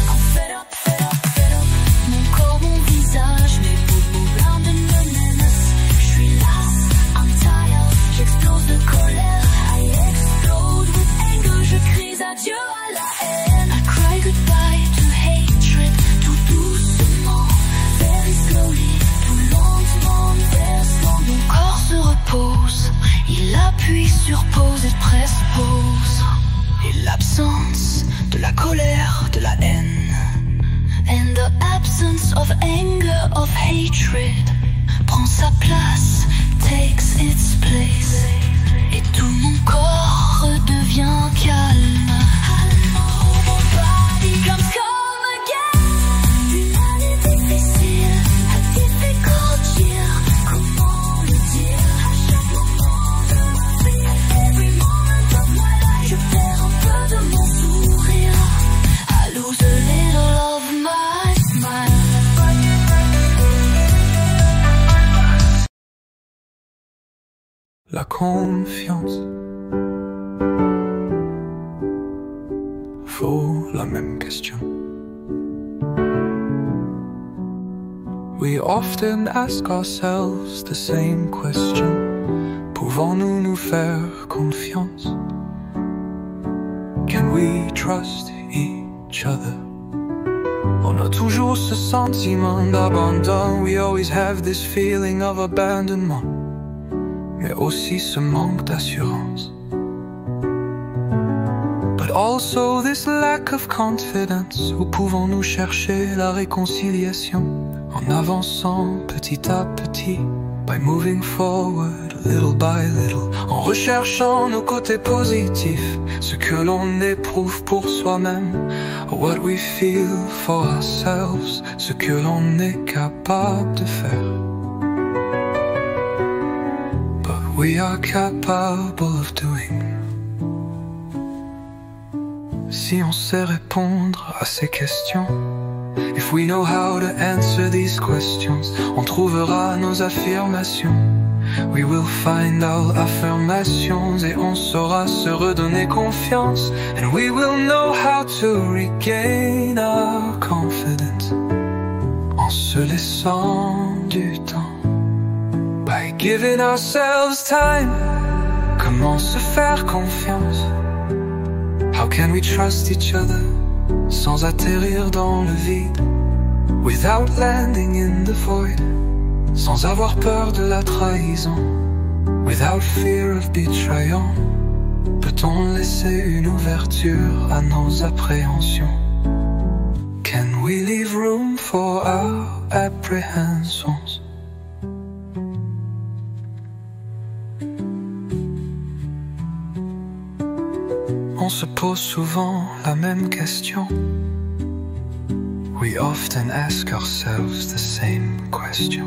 I'm fed up, fed up, fed up. Mon corps, mon visage, mes poumons pleins de menaces. J'suis lasse, I'm tired. J'explose de colère, I explode with anger. Je crie adieu à la haine. I cry goodbye to hatred, tout doucement, very slowly, tout lentement, very slow. Mon corps se repose, il appuie sur pause et presse pause. Et l'absence de la colère, de la haine, and the absence of anger, of hatred, prend sa place, takes its place. Et tout mon corps redevient calme. Mon body comes home again. Une année difficile, a difficult year. Comment le dire, à chaque moment de ma vie, every moment of my life. Je perds un peu de mon sourire, I lose a little of my smile. La confiance vaut la même question. We often ask ourselves the same question. Pouvons-nous nous faire confiance? Can we trust each other? On a toujours ce sentiment d'abandon. We always have this feeling of abandonment, mais aussi ce manque d'assurance. But also this lack of confidence. Où pouvons-nous chercher la réconciliation? En avançant petit à petit, by moving forward little by little, en recherchant nos côtés positifs, ce que l'on éprouve pour soi-même, what we feel for ourselves, ce que l'on est capable de faire. We are capable of doing. Si on sait répondre à ces questions, if we know how to answer these questions, on trouvera nos affirmations. We will find our affirmations et on saura se redonner confiance. And we will know how to regain our confidence en se laissant du temps. By giving ourselves time. Comment se faire confiance? How can we trust each other sans atterrir dans le vide? Without landing in the void, sans avoir peur de la trahison. Without fear of betrayal, peut-on laisser une ouverture à nos appréhensions? Can we leave room for our apprehensions? On se pose souvent la même question. We often ask ourselves the same question.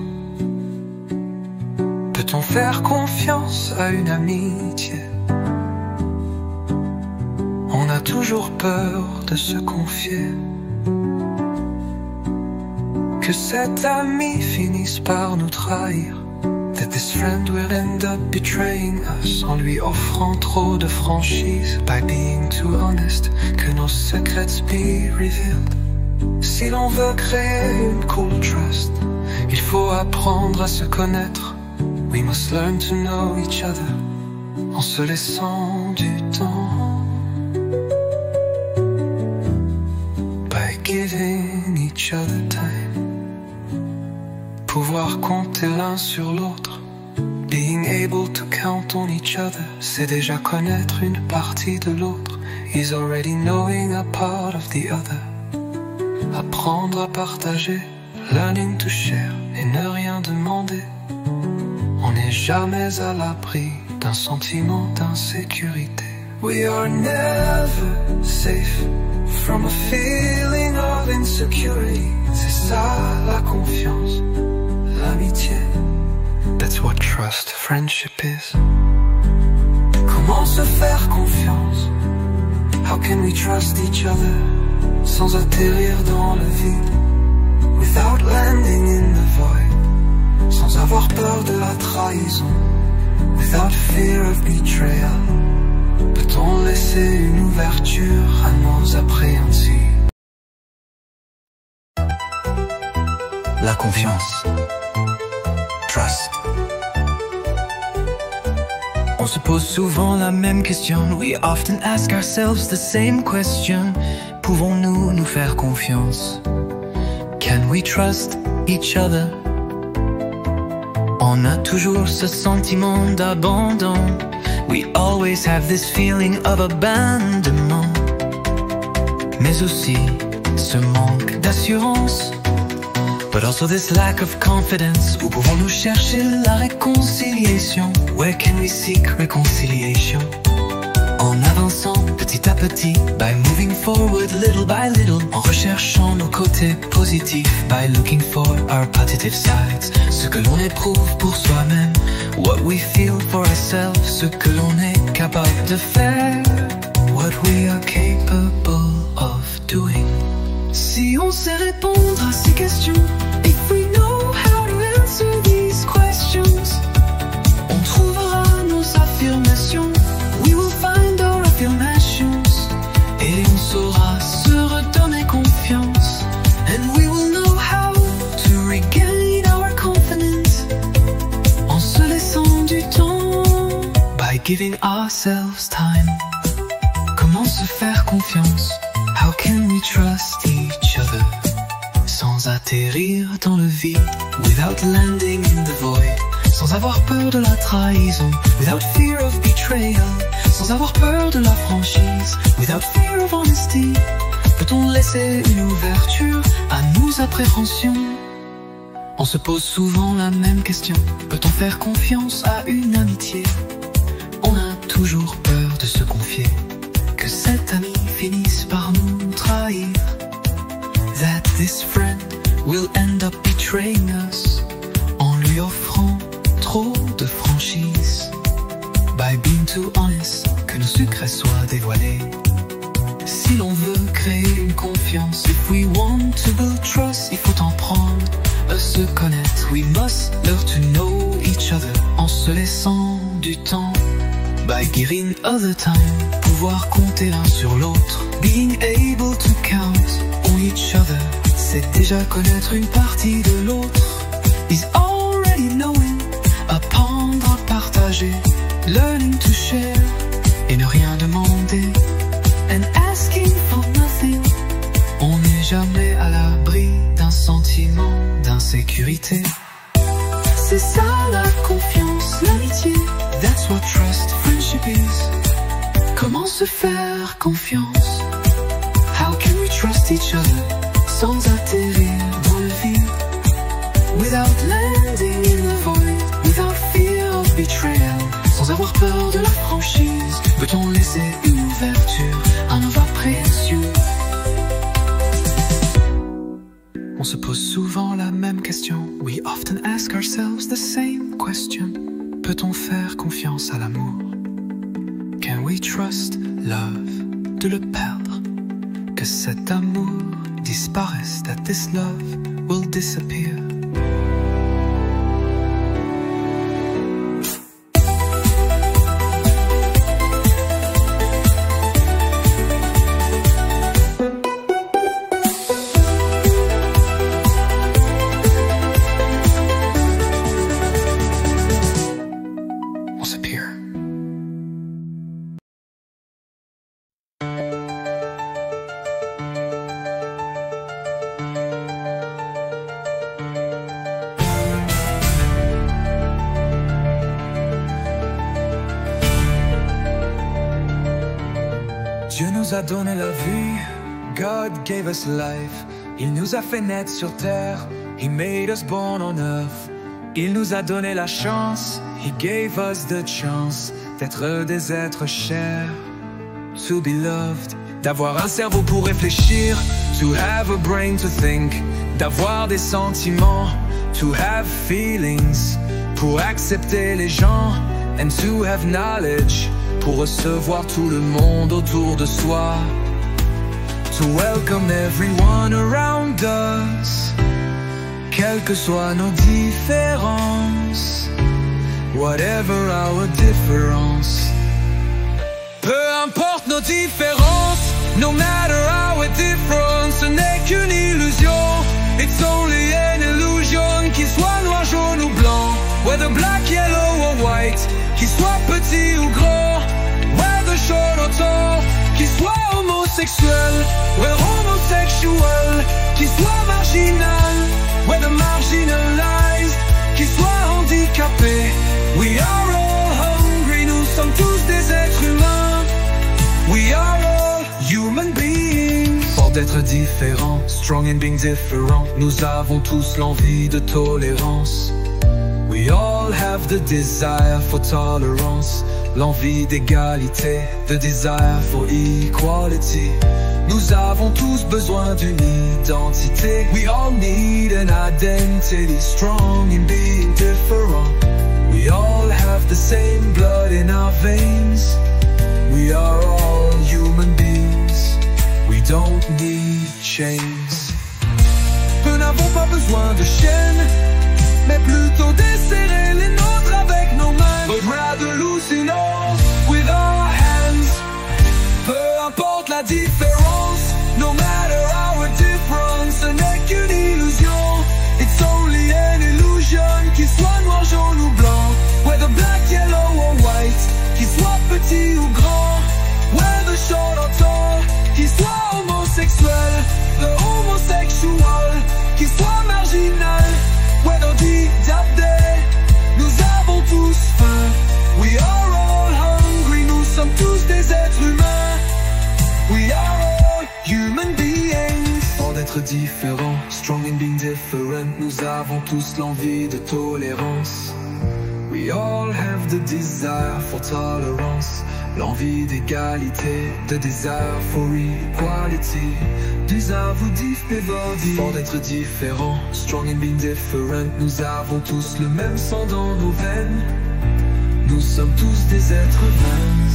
Peut-on faire confiance à une amitié? On a toujours peur de se confier. Que cet ami finisse par nous trahir. That this friend will end up betraying us, en lui offrant trop de franchise. By being too honest, que nos secrets be revealed. Si l'on veut créer une cool trust, il faut apprendre à se connaître. We must learn to know each other, en se laissant du temps. By giving each other time. Pouvoir compter l'un sur l'autre. Being able to count on each other, c'est déjà connaître une partie de l'autre. Is already knowing a part of the other. Apprendre à partager, learning to share, et ne rien demander. On n'est jamais à l'abri d'un sentiment d'insécurité. We are never safe from a feeling of insecurity. C'est ça la confiance, l'amitié. That's what trust, friendship is. Comment se faire confiance? How can we trust each other sans atterrir dans le vide? Without landing in the void, sans avoir peur de la trahison. Without fear of betrayal, peut-on laisser une ouverture à nos appréhensions? La confiance. Trust. On se pose souvent la même question. We often ask ourselves the same question. Pouvons-nous nous faire confiance? Can we trust each other? On a toujours ce sentiment d'abandon. We always have this feeling of abandonment. Mais aussi ce manque d'assurance. But also this lack of confidence. Où pouvons-nous chercher la réconciliation? Where can we seek reconciliation? En avançant petit à petit, by moving forward little by little, en recherchant nos côtés positifs, by looking for our positive sides. Ce que l'on éprouve pour soi-même, what we feel for ourselves, ce que l'on est capable de faire, what we are capable of doing. Si on sait répondre à ces questions, if we know how to answer these questions, on trouvera nos affirmations. We will find our affirmations. Et on saura se redonner confiance. And we will know how to regain our confidence. En se laissant du temps. By giving ourselves time. Comment se faire confiance? How can we trust each other? Sans atterrir dans le vide. Without landing in the void. Sans avoir peur de la trahison. Without fear of betrayal. Sans avoir peur de la franchise. Without fear of honesty. Peut-on laisser une ouverture à nos appréhensions? On se pose souvent la même question. Peut-on faire confiance à une amitié? On a toujours peur de se confier. Que cet ami finisse par nous trahir. That this friend will end up betraying us. En lui offrant trop de franchise. By being too honest, que nos secrets soient dévoilés. Si l'on veut créer une confiance, if we want to build trust, il faut en prendre à se connaître. We must learn to know each other. En se laissant du temps. By giving other time, pouvoir compter l'un sur l'autre. Being able to count on each other, c'est déjà connaître une partie de l'autre. Is already knowing, apprendre à partager. Learning to share, et ne rien demander. And asking for nothing. On n'est jamais à l'abri d'un sentiment d'insécurité. C'est ça la confiance, l'amitié. That's what trust, friendship is. Comment se faire confiance? How can we trust each other sans atterrir dans le vide? Without landing in the void, without fear of betrayal. Sans avoir peur de la franchise, peut-on laisser une ouverture à nos appréhensions? On se pose souvent la même question. We often ask ourselves the same question. Peut-on faire confiance à l'amour? Can we trust love? De le perdre, que cet amour disparaisse, that this love will disappear. Dieu nous a donné la vie, God gave us life. Il nous a fait naître sur terre, He made us born on earth. Il nous a donné la chance, He gave us the chance d'être des êtres chers. to be loved, d'avoir un cerveau pour réfléchir, to have a brain to think, d'avoir des sentiments, to have feelings, pour accepter les gens, and to have knowledge, pour recevoir tout le monde autour de soi, to welcome everyone around us, quelles que soient nos différences, whatever our difference. Peu importe nos différences, no matter our difference, ce n'est qu'une illusion. It's only an illusion, qu'il soit noir, jaune ou blanc, whether black, yellow or white, qu'il soit petit ou grand, whether short or tall, qu'il soit homosexuel, whether homosexual, qu'il soit marginal, whether marginalized, qu'il soit handicapé. We are all hungry, nous sommes tous des êtres humains. We are all human beings. Fort d'être différents, strong in being different, nous avons tous l'envie de tolérance. We all have the desire for tolerance, l'envie d'égalité, the desire for equality. Nous avons tous besoin d'une identité. We all need an identity, strong in being different. We all have the same blood in our veins. We are all human beings. We don't need chains. Nous n'avons pas besoin de chaînes, mais plutôt desserrer les nôtres avec nos mains. But rather loosen all with our hands. Peu importe la différence, no matter our difference, ce n'est qu'une illusion. It's only an illusion, qu'il soit noir, jaune ou blanc, whether black, yellow or white, qu'il soit petit ou grand, whether short or tall, qu'il soit homosexuel, the homosexual, qu'il soit marginal, whether D-Day, nous avons tous faim. We are all hungry, nous sommes tous des êtres humains. We are all human beings. Fort d'être différents, strong in being different, nous avons tous l'envie de tolérance. We all have the desire for tolerance, l'envie d'égalité, the desire for equality. Nous avons différents, fort d'être différents, strong in being different, nous avons tous le même sang dans nos veines. Nous sommes tous des êtres humains.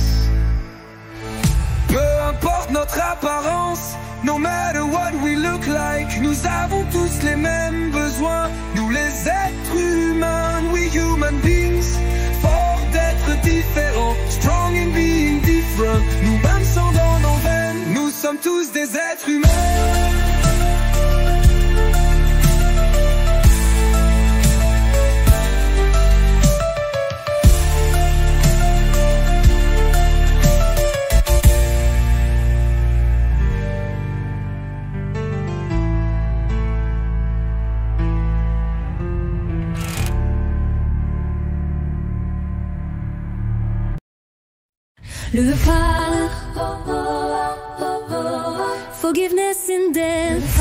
Peu importe notre apparence, no matter what we look like, nous avons tous les mêmes besoins, nous les êtres humains, we human beings. Fort d'être différents, strong in being different, nous-mêmes sang dans nos veines, nous sommes tous des êtres humains. Le phare, forgiveness in death.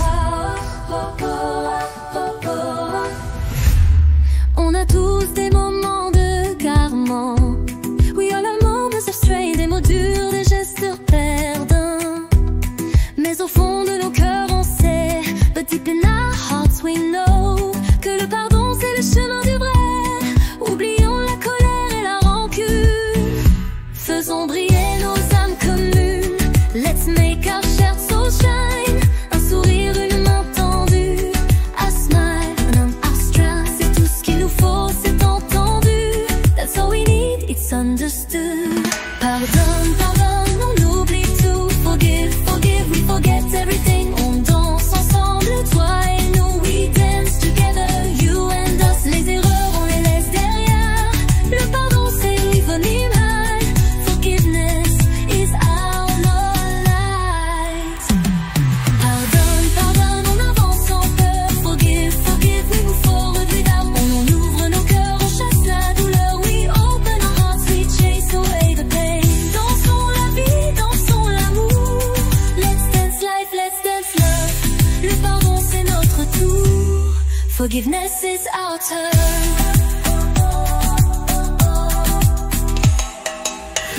On a tous des moments de carment. We all have moments of strain, des mots durs, des gestes perdants. Mais au fond de nos cœurs on sait, but deep in our hearts we know, que le pardon c'est le chemin du vrai. Oublions la colère et la rancune, faisons briller nos âmes communes. Let's make our shared soul shine. Un sourire, une main tendue, a smile and our strength. C'est tout ce qu'il nous faut, c'est entendu. That's all we need, it's understood. Pardonne, pardonne, on oublie tout. Forgive, forgive, we forget everything. On danse ensemble, toi et nous. We dance together, you and us. Les erreurs, on les laisse derrière. Le pardon, c'est revenir. Forgiveness is our light. Pardonne, pardonne, on avance sans peur. Forgive, forgive, we move forward without. On ouvre nos cœurs, on chasse la douleur. We open our hearts, we chase away the pain. Dansons la vie, dansons l'amour. Let's dance life, let's dance love. Le pardon c'est notre tour. Forgiveness is our turn.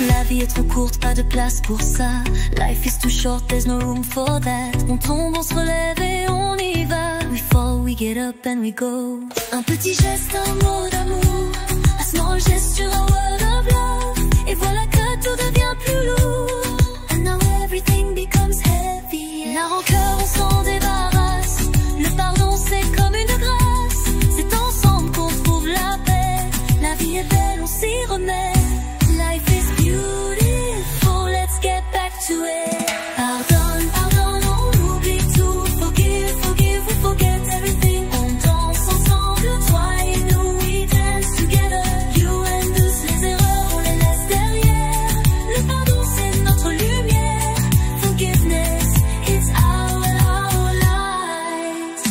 La vie est trop courte, pas de place pour ça. Life is too short, there's no room for that. On tombe, on se relève et on y va. We fall, we get up and we go. Un petit geste, un mot d'amour. A small gesture, a word of love. Et voilà que tout devient plus lourd. And now everything becomes heavy. La rancœur, on s'en débarrasse. Le pardon, c'est comme une grâce. C'est ensemble qu'on trouve la paix. La vie est belle, on s'y remet. Life is beautiful, let's get back to it. Pardonne, pardonne, on oublie tout. Forgive, forgive, we forget everything. On danse ensemble, toi et nous, we dance together. You and us, les erreurs, on les laisse derrière. Le pardon, c'est notre lumière. Forgiveness, it's our light.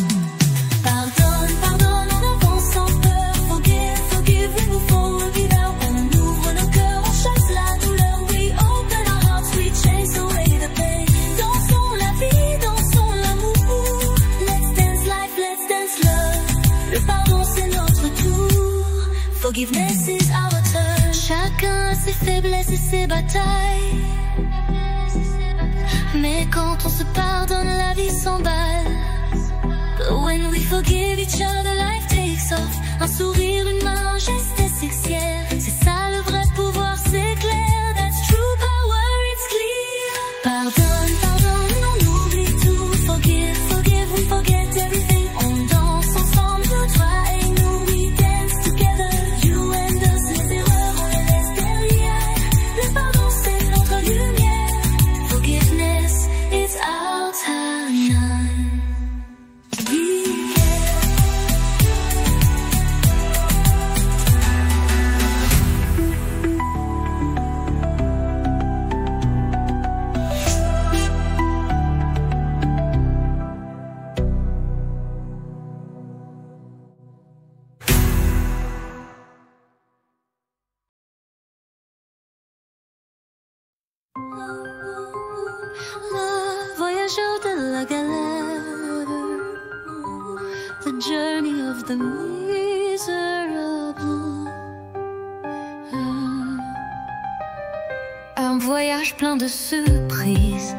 Pardonne, pardonne, on avance sans peur. Forgive, forgive, we move forward without. On ouvre nos cœurs, on chasse la douleur. We open our hearts, we chase away the pain. Dansons la vie, dansons l'amour. Let's dance life, let's dance love. Le pardon, c'est notre tour. Forgiveness is our turn. Chacun a ses faiblesses et ses batailles. Mais quand on se pardonne, la vie s'emballe. But when we forgive each other, life takes off. Un sourire, une main, un geste et c'est fier. C'est ça le vrai pouvoir, c'est clair. That's true power, it's clear. Pardonne, pardonne, on oublie tout. Forgive, forgive, we forget everything. On danse ensemble, toi et nous, we dance together. You and us, les erreurs, on les laisse derrière. Le pardon, c'est notre lumière. Forgiveness, it's our time. Voyageur de la galère, the journey of the miserable. Un voyage plein de surprises,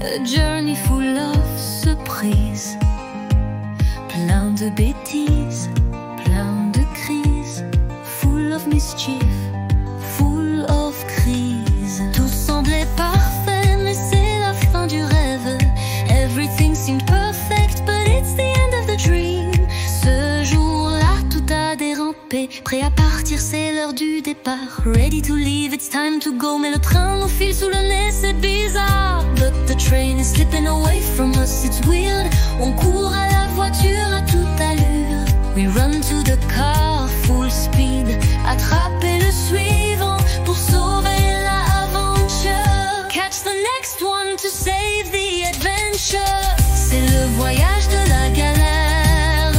a journey full of surprises. Plein de bêtises, plein de crises, full of mischief, full of crises. Tout semblait parfait, mais c'est la fin du rêve. Everything seemed perfect, but it's the end of the dream. Ce jour-là, tout a dérapé. Prêt à partir, c'est l'heure du départ. Ready to leave, it's time to go. Mais le train nous file sous le nez, c'est bizarre. But the train is slipping away from us, it's weird. On court à la voiture à toute allure. We run to the car, full speed. Attraper le suivant pour sauver l'aventure. Catch the next one to save the adventure. C'est le voyage de la galère.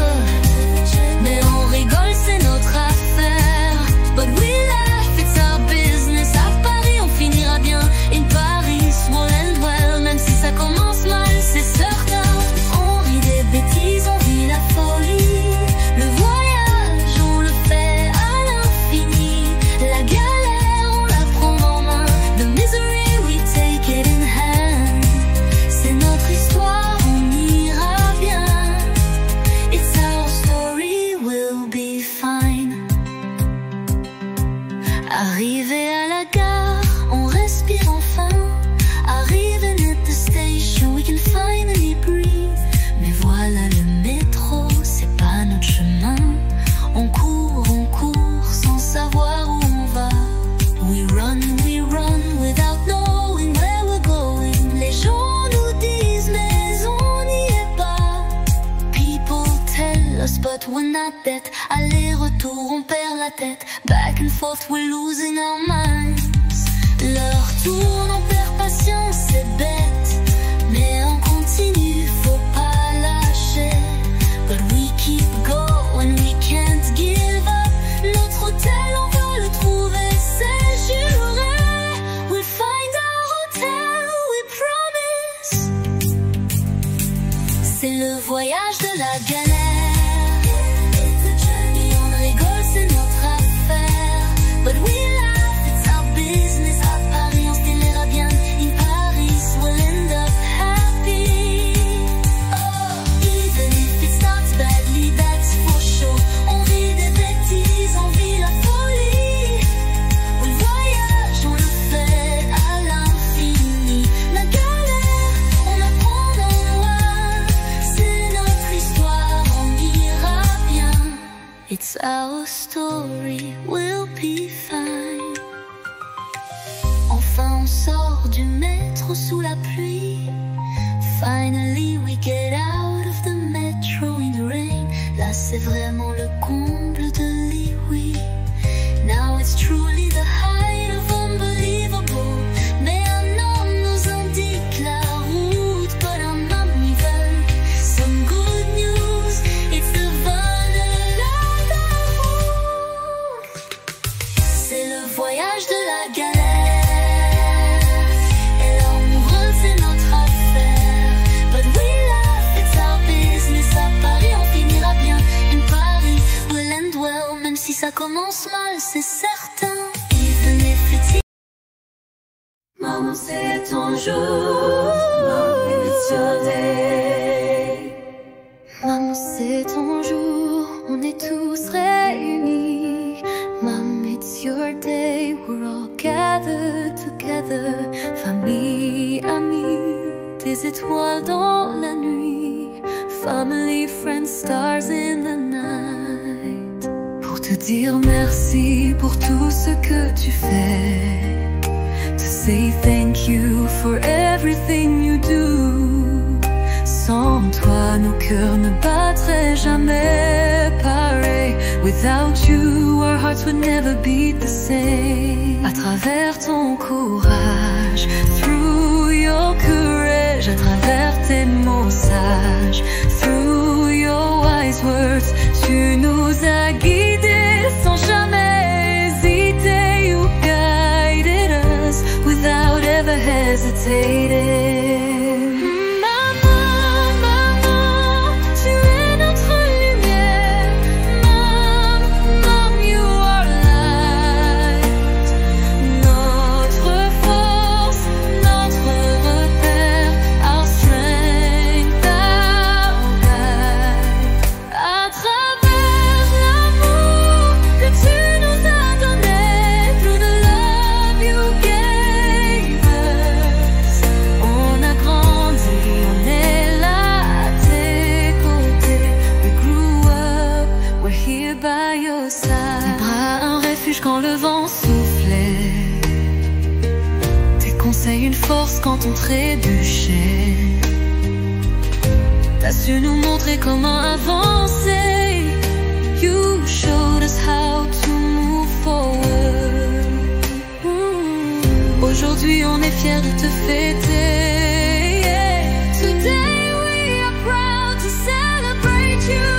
Mais on rigole, c'est notre affaire. But we laugh, it's our business. À Paris, on finira bien. In Paris, small and well. Même si ça commence mal, c'est certain. On rit des bêtises, on vit la folie. Le voyage, on le fait à l'infini. La galère, on la prend en main. The misery, we take it in hand. C'est notre histoire, on ira bien. It's our story, we'll be fine. Arrivé à la gare, on respire enfin. Arriving at the station, we can finally breathe. Mais voilà le métro, c'est pas notre chemin. On court sans savoir où on va. We run without knowing where we're going. Les gens nous disent mais on n'y est pas. People tell us but we're not that. Aller-retour, on perd la tête. Back and forth, we're losing our minds. L'heure tourne, on perd patience, c'est bête. Mais on continue, faut pas lâcher. But we keep going, we can't give up. Notre hôtel, on va le trouver, c'est juré. We'll find our hotel, we promise. C'est le voyage de la galère. On rigole, c'est notre affaire. But we laugh, it's It's our story, we'll be fine. Enfin on sort du métro sous la pluie. Finally we get out of the metro in the rain. Là c'est vraiment le comble de l'Iwi. Now it's truly the height of unbelievable. Mais un homme nous indique la route, but un homme y veut some good news. It's the Vanilla route. C'est le voyage de la galère. Et l'amoureux c'est notre affaire. But we laugh, it's our business. À Paris on finira bien. In Paris will end well. Même si ça commence mal, c'est certain. Even if it's... Maman c'est ton jour. Maman it's your day. Maman c'est ton jour. On est tous réunis. Maman it's your day. We're all gathered together. Famille, amis, des étoiles dans la nuit. Family, friends, stars in the night. Pour te dire merci pour tout ce que tu fais. To say thank you for everything you do. Sans toi, nos cœurs ne battraient jamais pareil. Without you, our hearts would never beat the same. À travers ton courage, through your courage, à travers tes mots sages, through your wise words, tu nous as guidés sans jamais hésiter. You guided us without ever hesitating. Quand le vent soufflait, tes conseils une force quand on trébuchait. T'as su nous montrer comment avancer. You showed us how to move forward. Aujourd'hui on est fiers de te fêter. Today we are proud to celebrate you.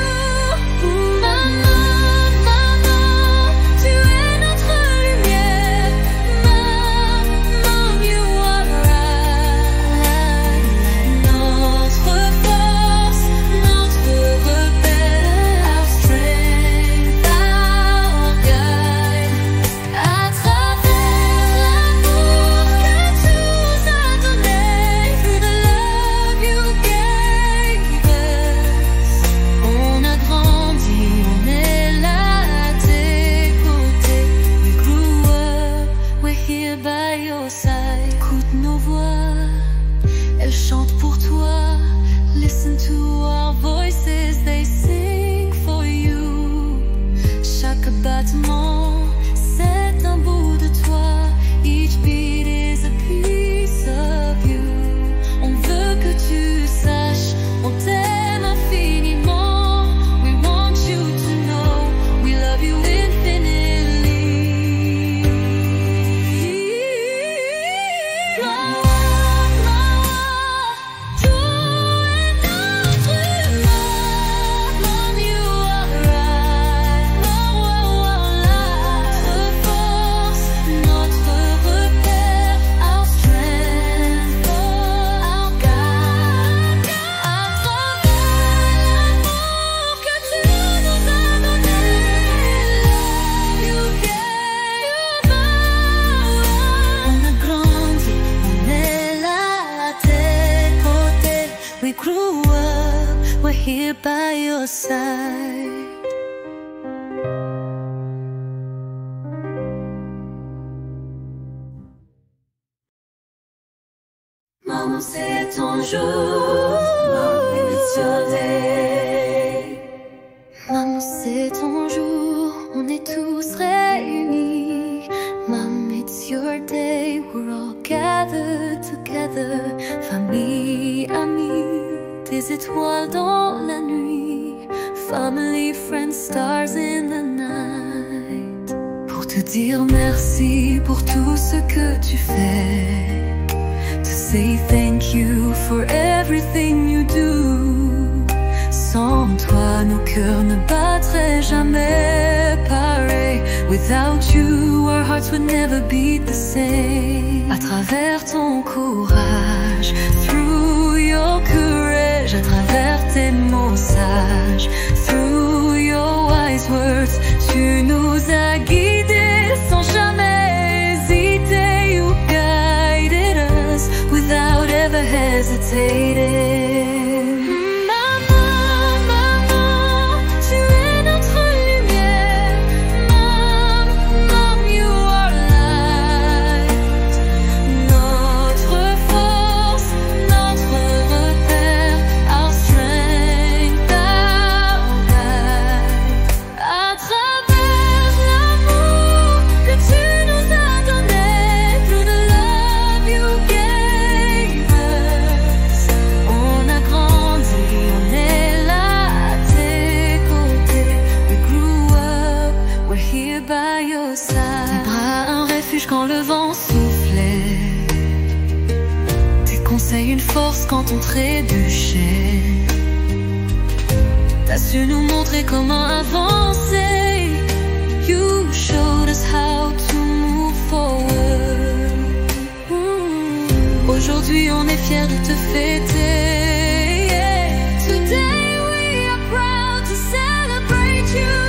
C'est un bout de toi. Each beat is a piece of you. On veut que tu saches, on t'aime infiniment. We want you to know, we love you infinitely. Tout est notre mot. Mom, you are right. We grew up, we're here by your side. Maman, c'est ton jour. Maman, it's your day. Maman, c'est ton jour. est tous réunis. Mom, it's your day, we're all gathered together. Famille, amis, des étoiles dans la nuit. Family, friends, stars in the night. Pour te dire merci pour tout ce que tu fais. To say thank you for everything you do. Sans toi, nos cœurs ne battraient jamais pareil. Without you, our hearts would never beat the same. À travers ton courage, through your courage, à travers tes mots sages, through your wise words, tu nous as guidés sans jamais hésiter. You guided us without ever hesitating. Quand le vent soufflait, tes conseils une force quand on trébuchait. T'as su nous montrer comment avancer. You showed us how to move forward. Aujourd'hui on est fiers de te fêter. Today we are proud to celebrate you.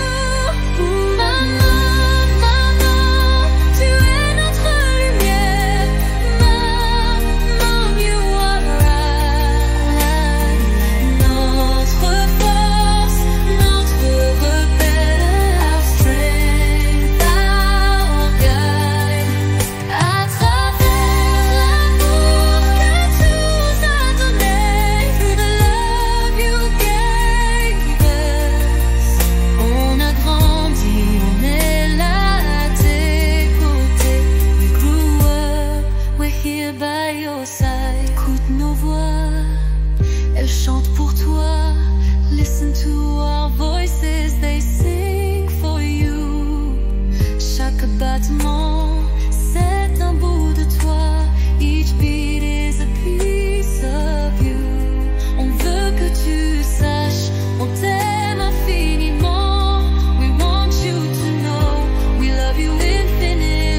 Écoute nos voix, elles chantent pour toi. Listen to our voices, they sing for you. Chaque battement, c'est un bout de toi. Each beat is a piece of you. On veut que tu saches, on t'aime infiniment. We want you to know, we love you infinitely.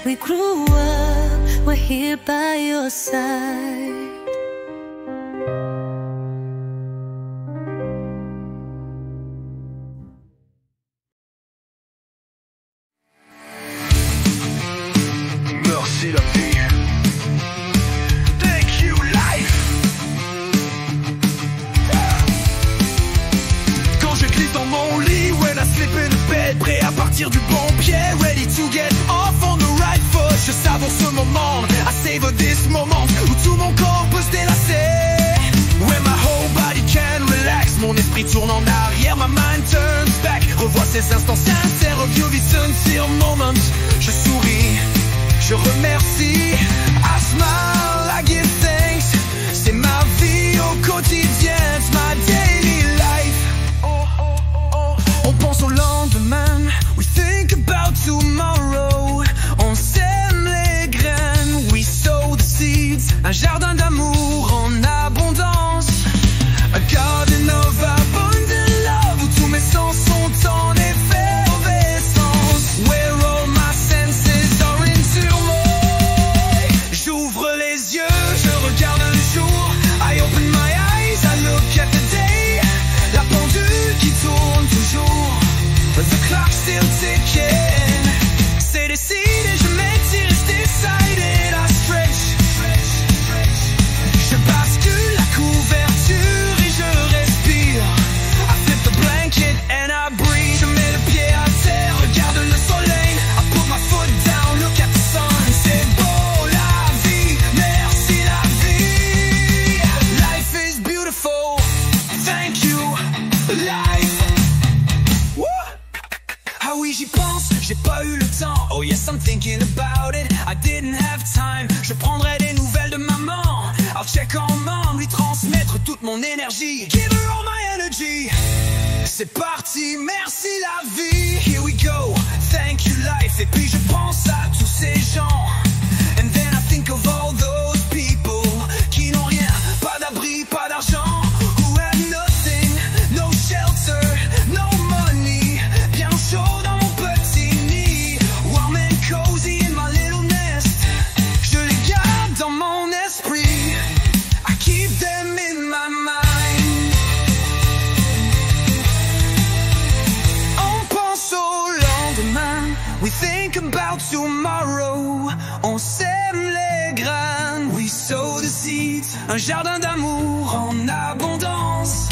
We grew up, we're here by your side. Merci la vie. Thank you life. Quand je glisse dans mon lit, when I slip in the bed, prêt à partir du bon pied, ready to get off on the right foot. Je savoure ce moment, I savor this moment où tout mon corps peut se délasser. When my whole body can relax, mon esprit tourne en arrière, my mind turns back. Revois ces instants sincères, review these sincere moments. Je souris, je remercie. I smile, I give thanks. C'est ma vie au quotidien, it's my daily life. On pense au lendemain, we think about tomorrow. On sème les graines, we sow the seeds. Un jardin d'amour en abondance. A garden of abundant love, où tous mes sens sont en effervescence. Where all my senses are in turmoil. J'ouvre les yeux, je regarde un jour j'y pense, j'ai pas eu le temps. Oh yes, I'm thinking about it, I didn't have time. Je prendrai des nouvelles de maman, I'll check en main, lui transmettre toute mon énergie. Give her all my energy. C'est parti, merci la vie. Here we go, thank you life. Et puis je pense à tous ces gens. And then I think of all those people qui n'ont rien, pas d'abri, pas d'argent. Who have nothing, no shelter, no money. Bien chaud dans mon petit nid, warm and cozy in my little nest. Je les garde dans mon esprit, I keep them in my mind. On pense au lendemain, we think about tomorrow. On sème les graines, we sow the seeds. Un jardin d'amour en abondance,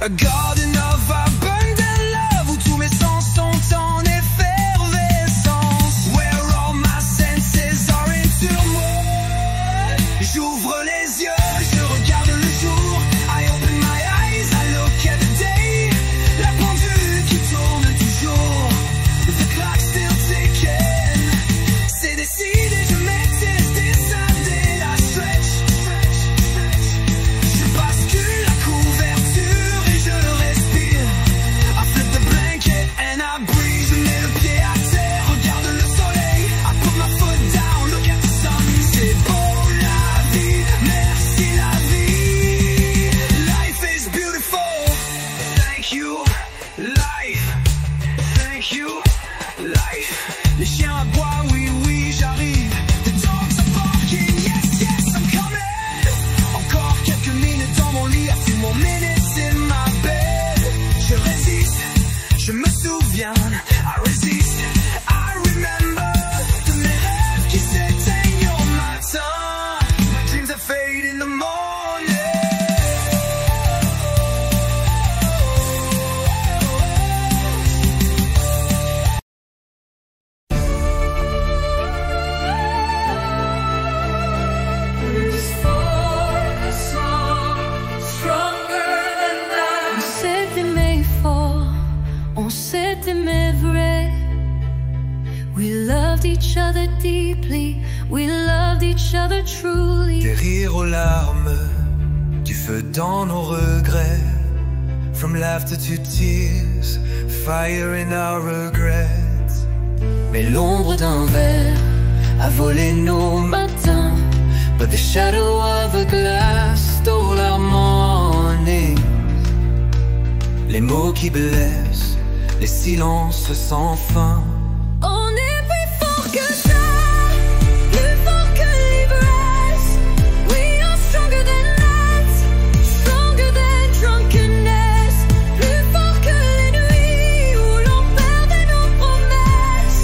a garden of abundant love, où tous mes sens sont en effervescence. Where all my senses are in turmoil. J'ouvre les yeux, je regarde le jour. I open my eyes, I look at the day. La pendule qui tourne toujours, the clock still ticking. C'est décidé, je m'existe, decided, I stretch. Je bascule la couverture et je respire. I flip the blanket and I breathe. Je mets le pied à terre, regarde le soleil. I put my foot down, look at the sun. C'est beau la vie, merci la vie. Life is beautiful, thank you life. Thank you life. Les chiens aboient, oui oui j'arrive. The dogs are barking, yes yes I'm coming. Encore quelques minutes dans mon lit, a few more minutes in my bed. Je résiste, je me souviens, I resist, I remember. De mes rêves qui s'éteignent au matin. My dreams are fade in the morning. On s'est aimé fort, on s'est aimé vrai. We loved each other deeply, we loved each other truly. Des rires aux larmes, du feu dans nos regrets. From laughter to tears, fire in our regrets. Mais l'ombre d'un verre a volé nos matins, But the shadow of a glass stole our morning. Les mots qui blessent, les silences sans fin. on est plus fort que ça, plus fort que l'ivresse. We are stronger than that, stronger than drunkenness. Plus fort que les nuits où l'on perdait nos promesses.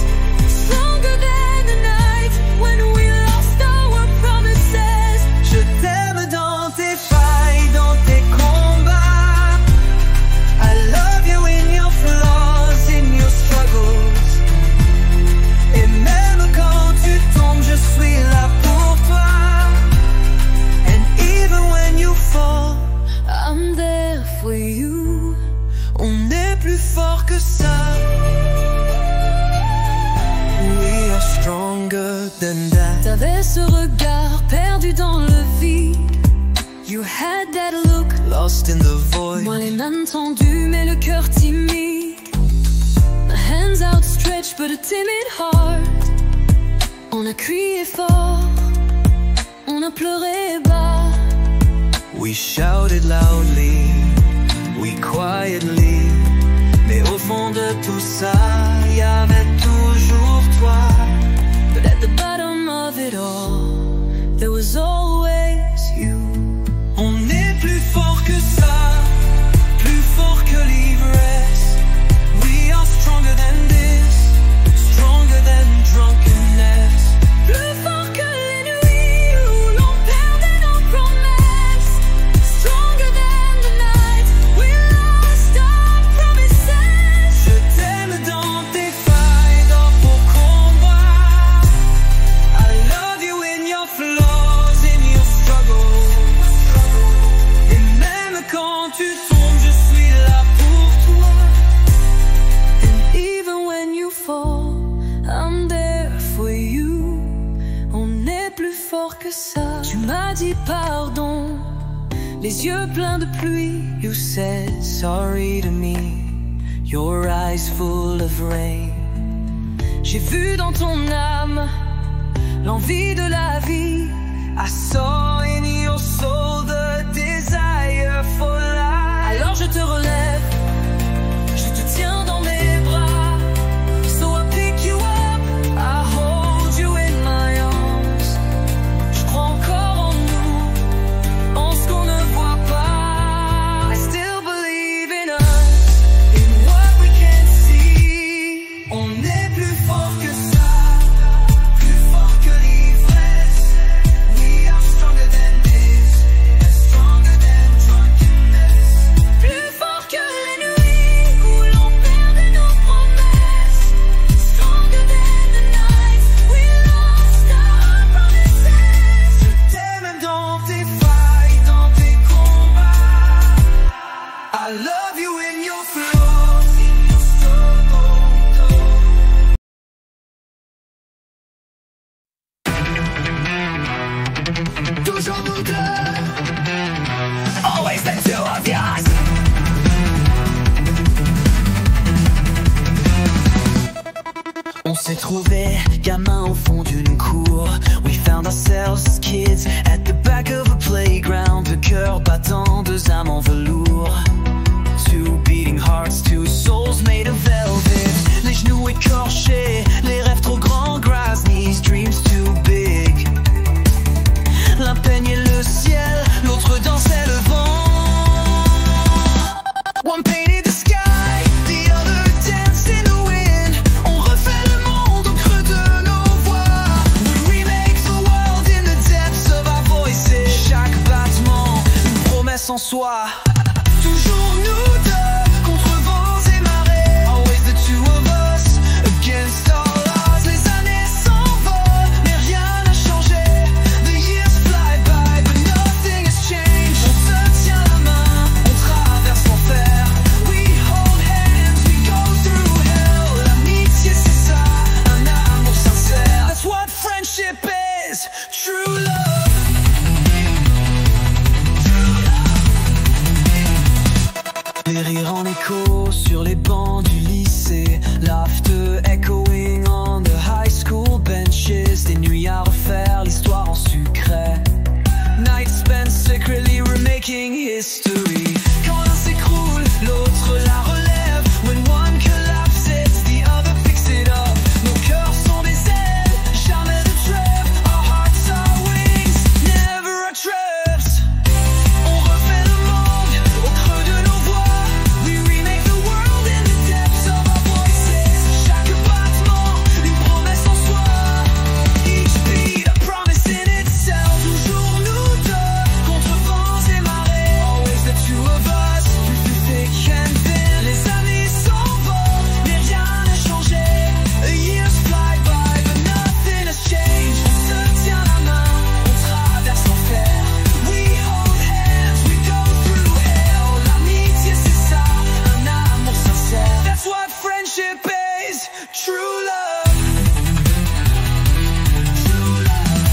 Stronger than the night when we lost our promises. Je t'aime dans tes failles, dans tes combats. I love you in your flaws, in your struggles. Et même quand tu tombes, je suis là pour toi. And even when you fall, I'm there for you. on est plus fort que ça. We are stronger than that. T'avais ce regard perdu dans le vide. You had that look, Lost in the void. moi les mains tendues mais le cœur timide. The hands outstretched but a timid heart. On a crié fort, on a pleuré bas. We shouted loudly, we quietly. Mais au fond de tout ça, y avait toujours toi. But at the bottom of it all, there was always you. On est plus fort que ça, plus fort que l'ivresse. We are stronger than this, stronger than drunkenness. Plus fort que les nuits où l'on perdait nos promesses. Stronger than the night we lost our promises. Je t'aime dans les yeux pleins de pluie. You said sorry to me, your eyes full of rain. J'ai vu dans ton âme l'envie de la vie. I saw in your soul the desire for life. Alors je te relève, je te tiens dans mes bras. So I pick you up, I hold you in my arms. Je crois encore en nous, en ce qu'on ne voit pas. I still believe in us, in what we can't see. On est plus fort que ça, plus fort que l'ivresse. We are stronger than this, stronger than drunkenness. Plus fort que la nuit où l'on perdait nos promesses. Stronger than the nights we lost our promises. Je t'aime même dans tes failles, dans tes combats. I love you in your flaws, in your struggle. Toujours nous deux, always the two of us. On s'est trouvé gamin au fond d'une cour. We found ourselves as kids at the back of a playground. Le cœur battant, deux âmes en velours. Two beating hearts, two souls made of velvet. Les genoux écorchés, les rêves trop grands, grass knees, dreams too big. L'un peignait le ciel, l'autre dansait le vent. One painted the sky, the other danced in the wind. On refait le monde au creux de nos voix. We remake the world in the depths of our voices. Chaque battement, une promesse en soi. Toujours nous deux, contre vents et marées. Always the two of us, against all odds. Les années s'envolent, mais rien n'a changé. The years fly by, but nothing has changed. On se tient la main, on traverse l'enfer. We hold hands, we go through hell. L'amitié c'est ça, un amour sincère. That's what friendship is, true love. Les rires en écho sur les bancs du lycée. Laughter echoing on the high school benches. Des nuits à refaire, l'histoire en secret. Nights spent secretly remaking history. Quand l'un s'écroule, l'autre la relève. When one collapses, the other picks it up. Nos cœurs sont des ailes, jamais de trêve. Our hearts are wings, never a traps. On refait le monde au creux de nos voix. We remake the world in the depths of our voices. Chaque battement, une promesse en soi. Each beat, a promise in itself. Toujours nous deux, contre vents et marées. Always the two of us, through thick and thin. Les années s'envolent, mais rien n'a changé. The years fly by, but nothing has changed. On se tient la main, on traverse l'enfer. We hold hands, we go through hell. L'amitié c'est ça, un amour sincère. That's what friendship is, true love. True love.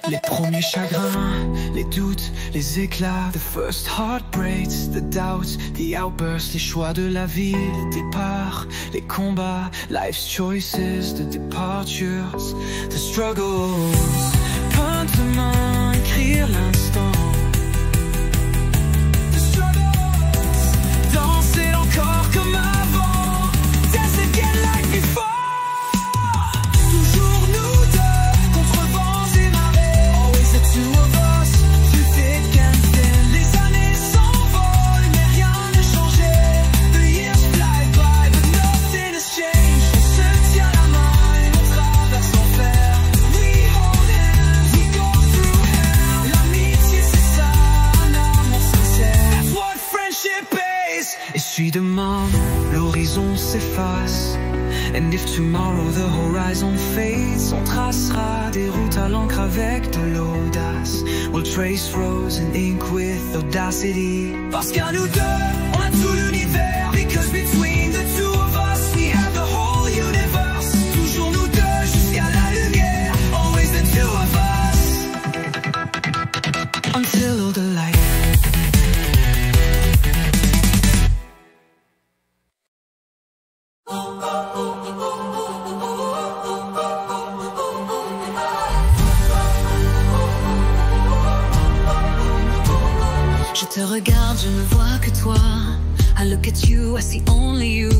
Les premiers chagrins, les doutes, les éclats. The first heartbreaks, the doubts, the outbursts. Les choix de la vie, le départ, les combats. Life's choices, the departures, the struggles. Peindre de main, écrire l'instant. The struggles. Danser encore comme avant. Dance again like before. Toujours nous deux, contre vents et marées. Always the two of us, through thick and thin. Les années s'envolent, mais rien n'a changé. The years fly by, but nothing has changed. On se tient la main, on traverse l'enfer. We hold hands, we go through hell. L'amitié c'est ça, un amour sincère. That's what friendship is. Et si demain l'horizon s'efface, and if tomorrow the horizon fades, on tracera des routes à l'encre avec de l'audace. We'll trace frozen ink with audacity. Parce qu'à nous deux, on a tout l'univers. Because between the two of us, we have the whole universe. Toujours nous deux jusqu'à la lumière. Always the two of us. Until te regarde, je ne vois que toi. I look at you, I see only you.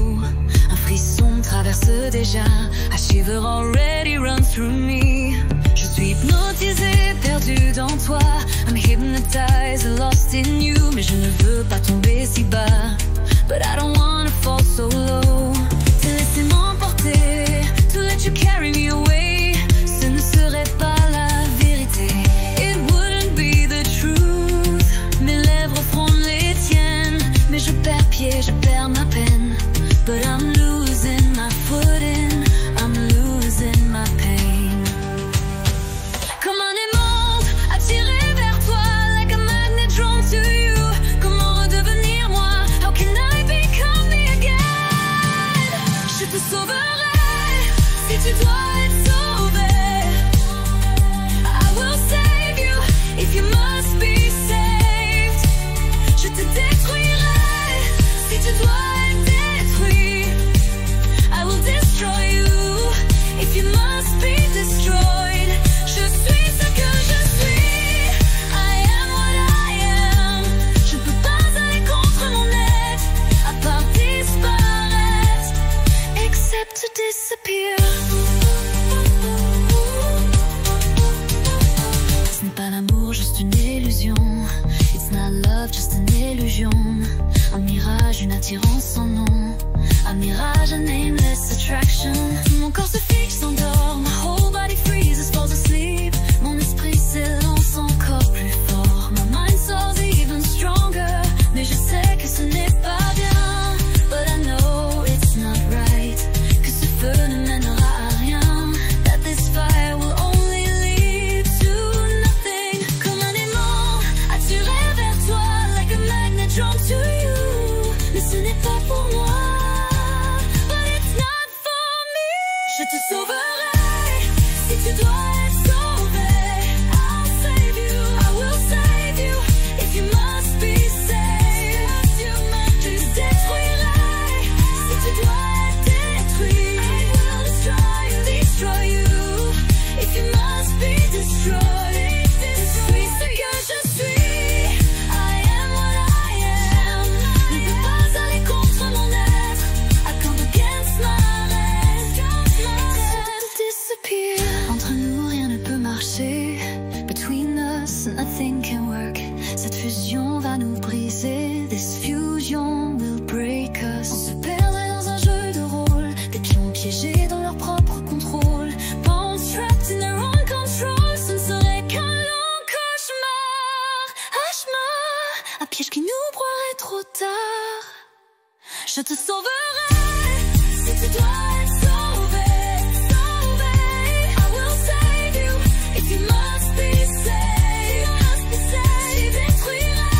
Un frisson traverse déjà. A shiver already runs through me. Je suis hypnotisée, perdue dans toi. I'm hypnotized, lost in you. Mais je ne veux pas tomber si bas. But I don't wanna fall so low. Te laisser m'emporter, to let you carry me away. Ce ne serait pas la vérité. It wouldn't be the truth. Mes lèvres frôlent les tiennes. Mais je perds pied, je perds ma peine. But I'm losing my footing. I'm losing my pain. Comme un aimant attiré vers toi, like a magnet drawn to you. Comment redevenir moi? How can I become me again? Je te sauverai si tu dois être sauvé. I will save you if you must be saved. Je te détruirai si tu dois être détruit. I will destroy you if you must be destroyed. Je suis ce que je suis. I am what I am. Je ne peux pas aller contre mon être, à part disparaître, except to disappear. Ce n'est pas l'amour, juste une illusion. It's not love, just an illusion. Un mirage, une attirance sans nom. Un mirage, a nameless attraction. Mon corps se fixe, s'endort. My whole body freezes, falls asleep. Mon esprit s'élance encore plus fort. My mind soars even stronger. Mais je sais que ce n'est pas bien. But I know it's not right. Que ce feu ne mènera à rien. That this fire will only lead to nothing. Comme un aimant attiré vers toi, like a magnet drawn to you. Mais ce n'est pas pour moi. But it's not for me. Je te sauverai si tu dois être sauvé. I'll save you, I will save you if you must be saved. Je te détruirai si tu dois être détruit. I will destroy you if you must be destroyed. Je suis ce que je suis. I am what I am. Ne peux pas aller contre mon être. I come against my rest. Except to disappear. Entre nous rien ne peut marcher. Between us nothing can work. Cette fusion va nous briser. This fusion will break us. On se perdrait dans un jeu de rôle. Des pions piégés dans leur propre contrôle. Bones trapped in their own control. Ce ne serait qu'un long cauchemar. Un piège qui nous broierait trop tard. Je te sauverai si tu dois être sauvé. I will save you if you must be saved. Je détruirai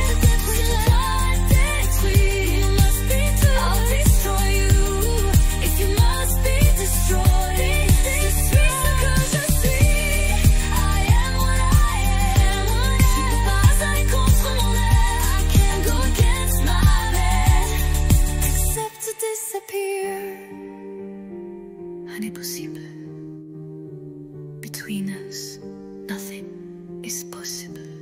si tu dois être détruit. You must be too. I'll destroy you if you must be destroyed. Je suis ce que je suis. I am what I am. Je ne peux pas aller contre mon être. I can't go against my man, except to disappear. Un est possible. Between us, nothing is possible.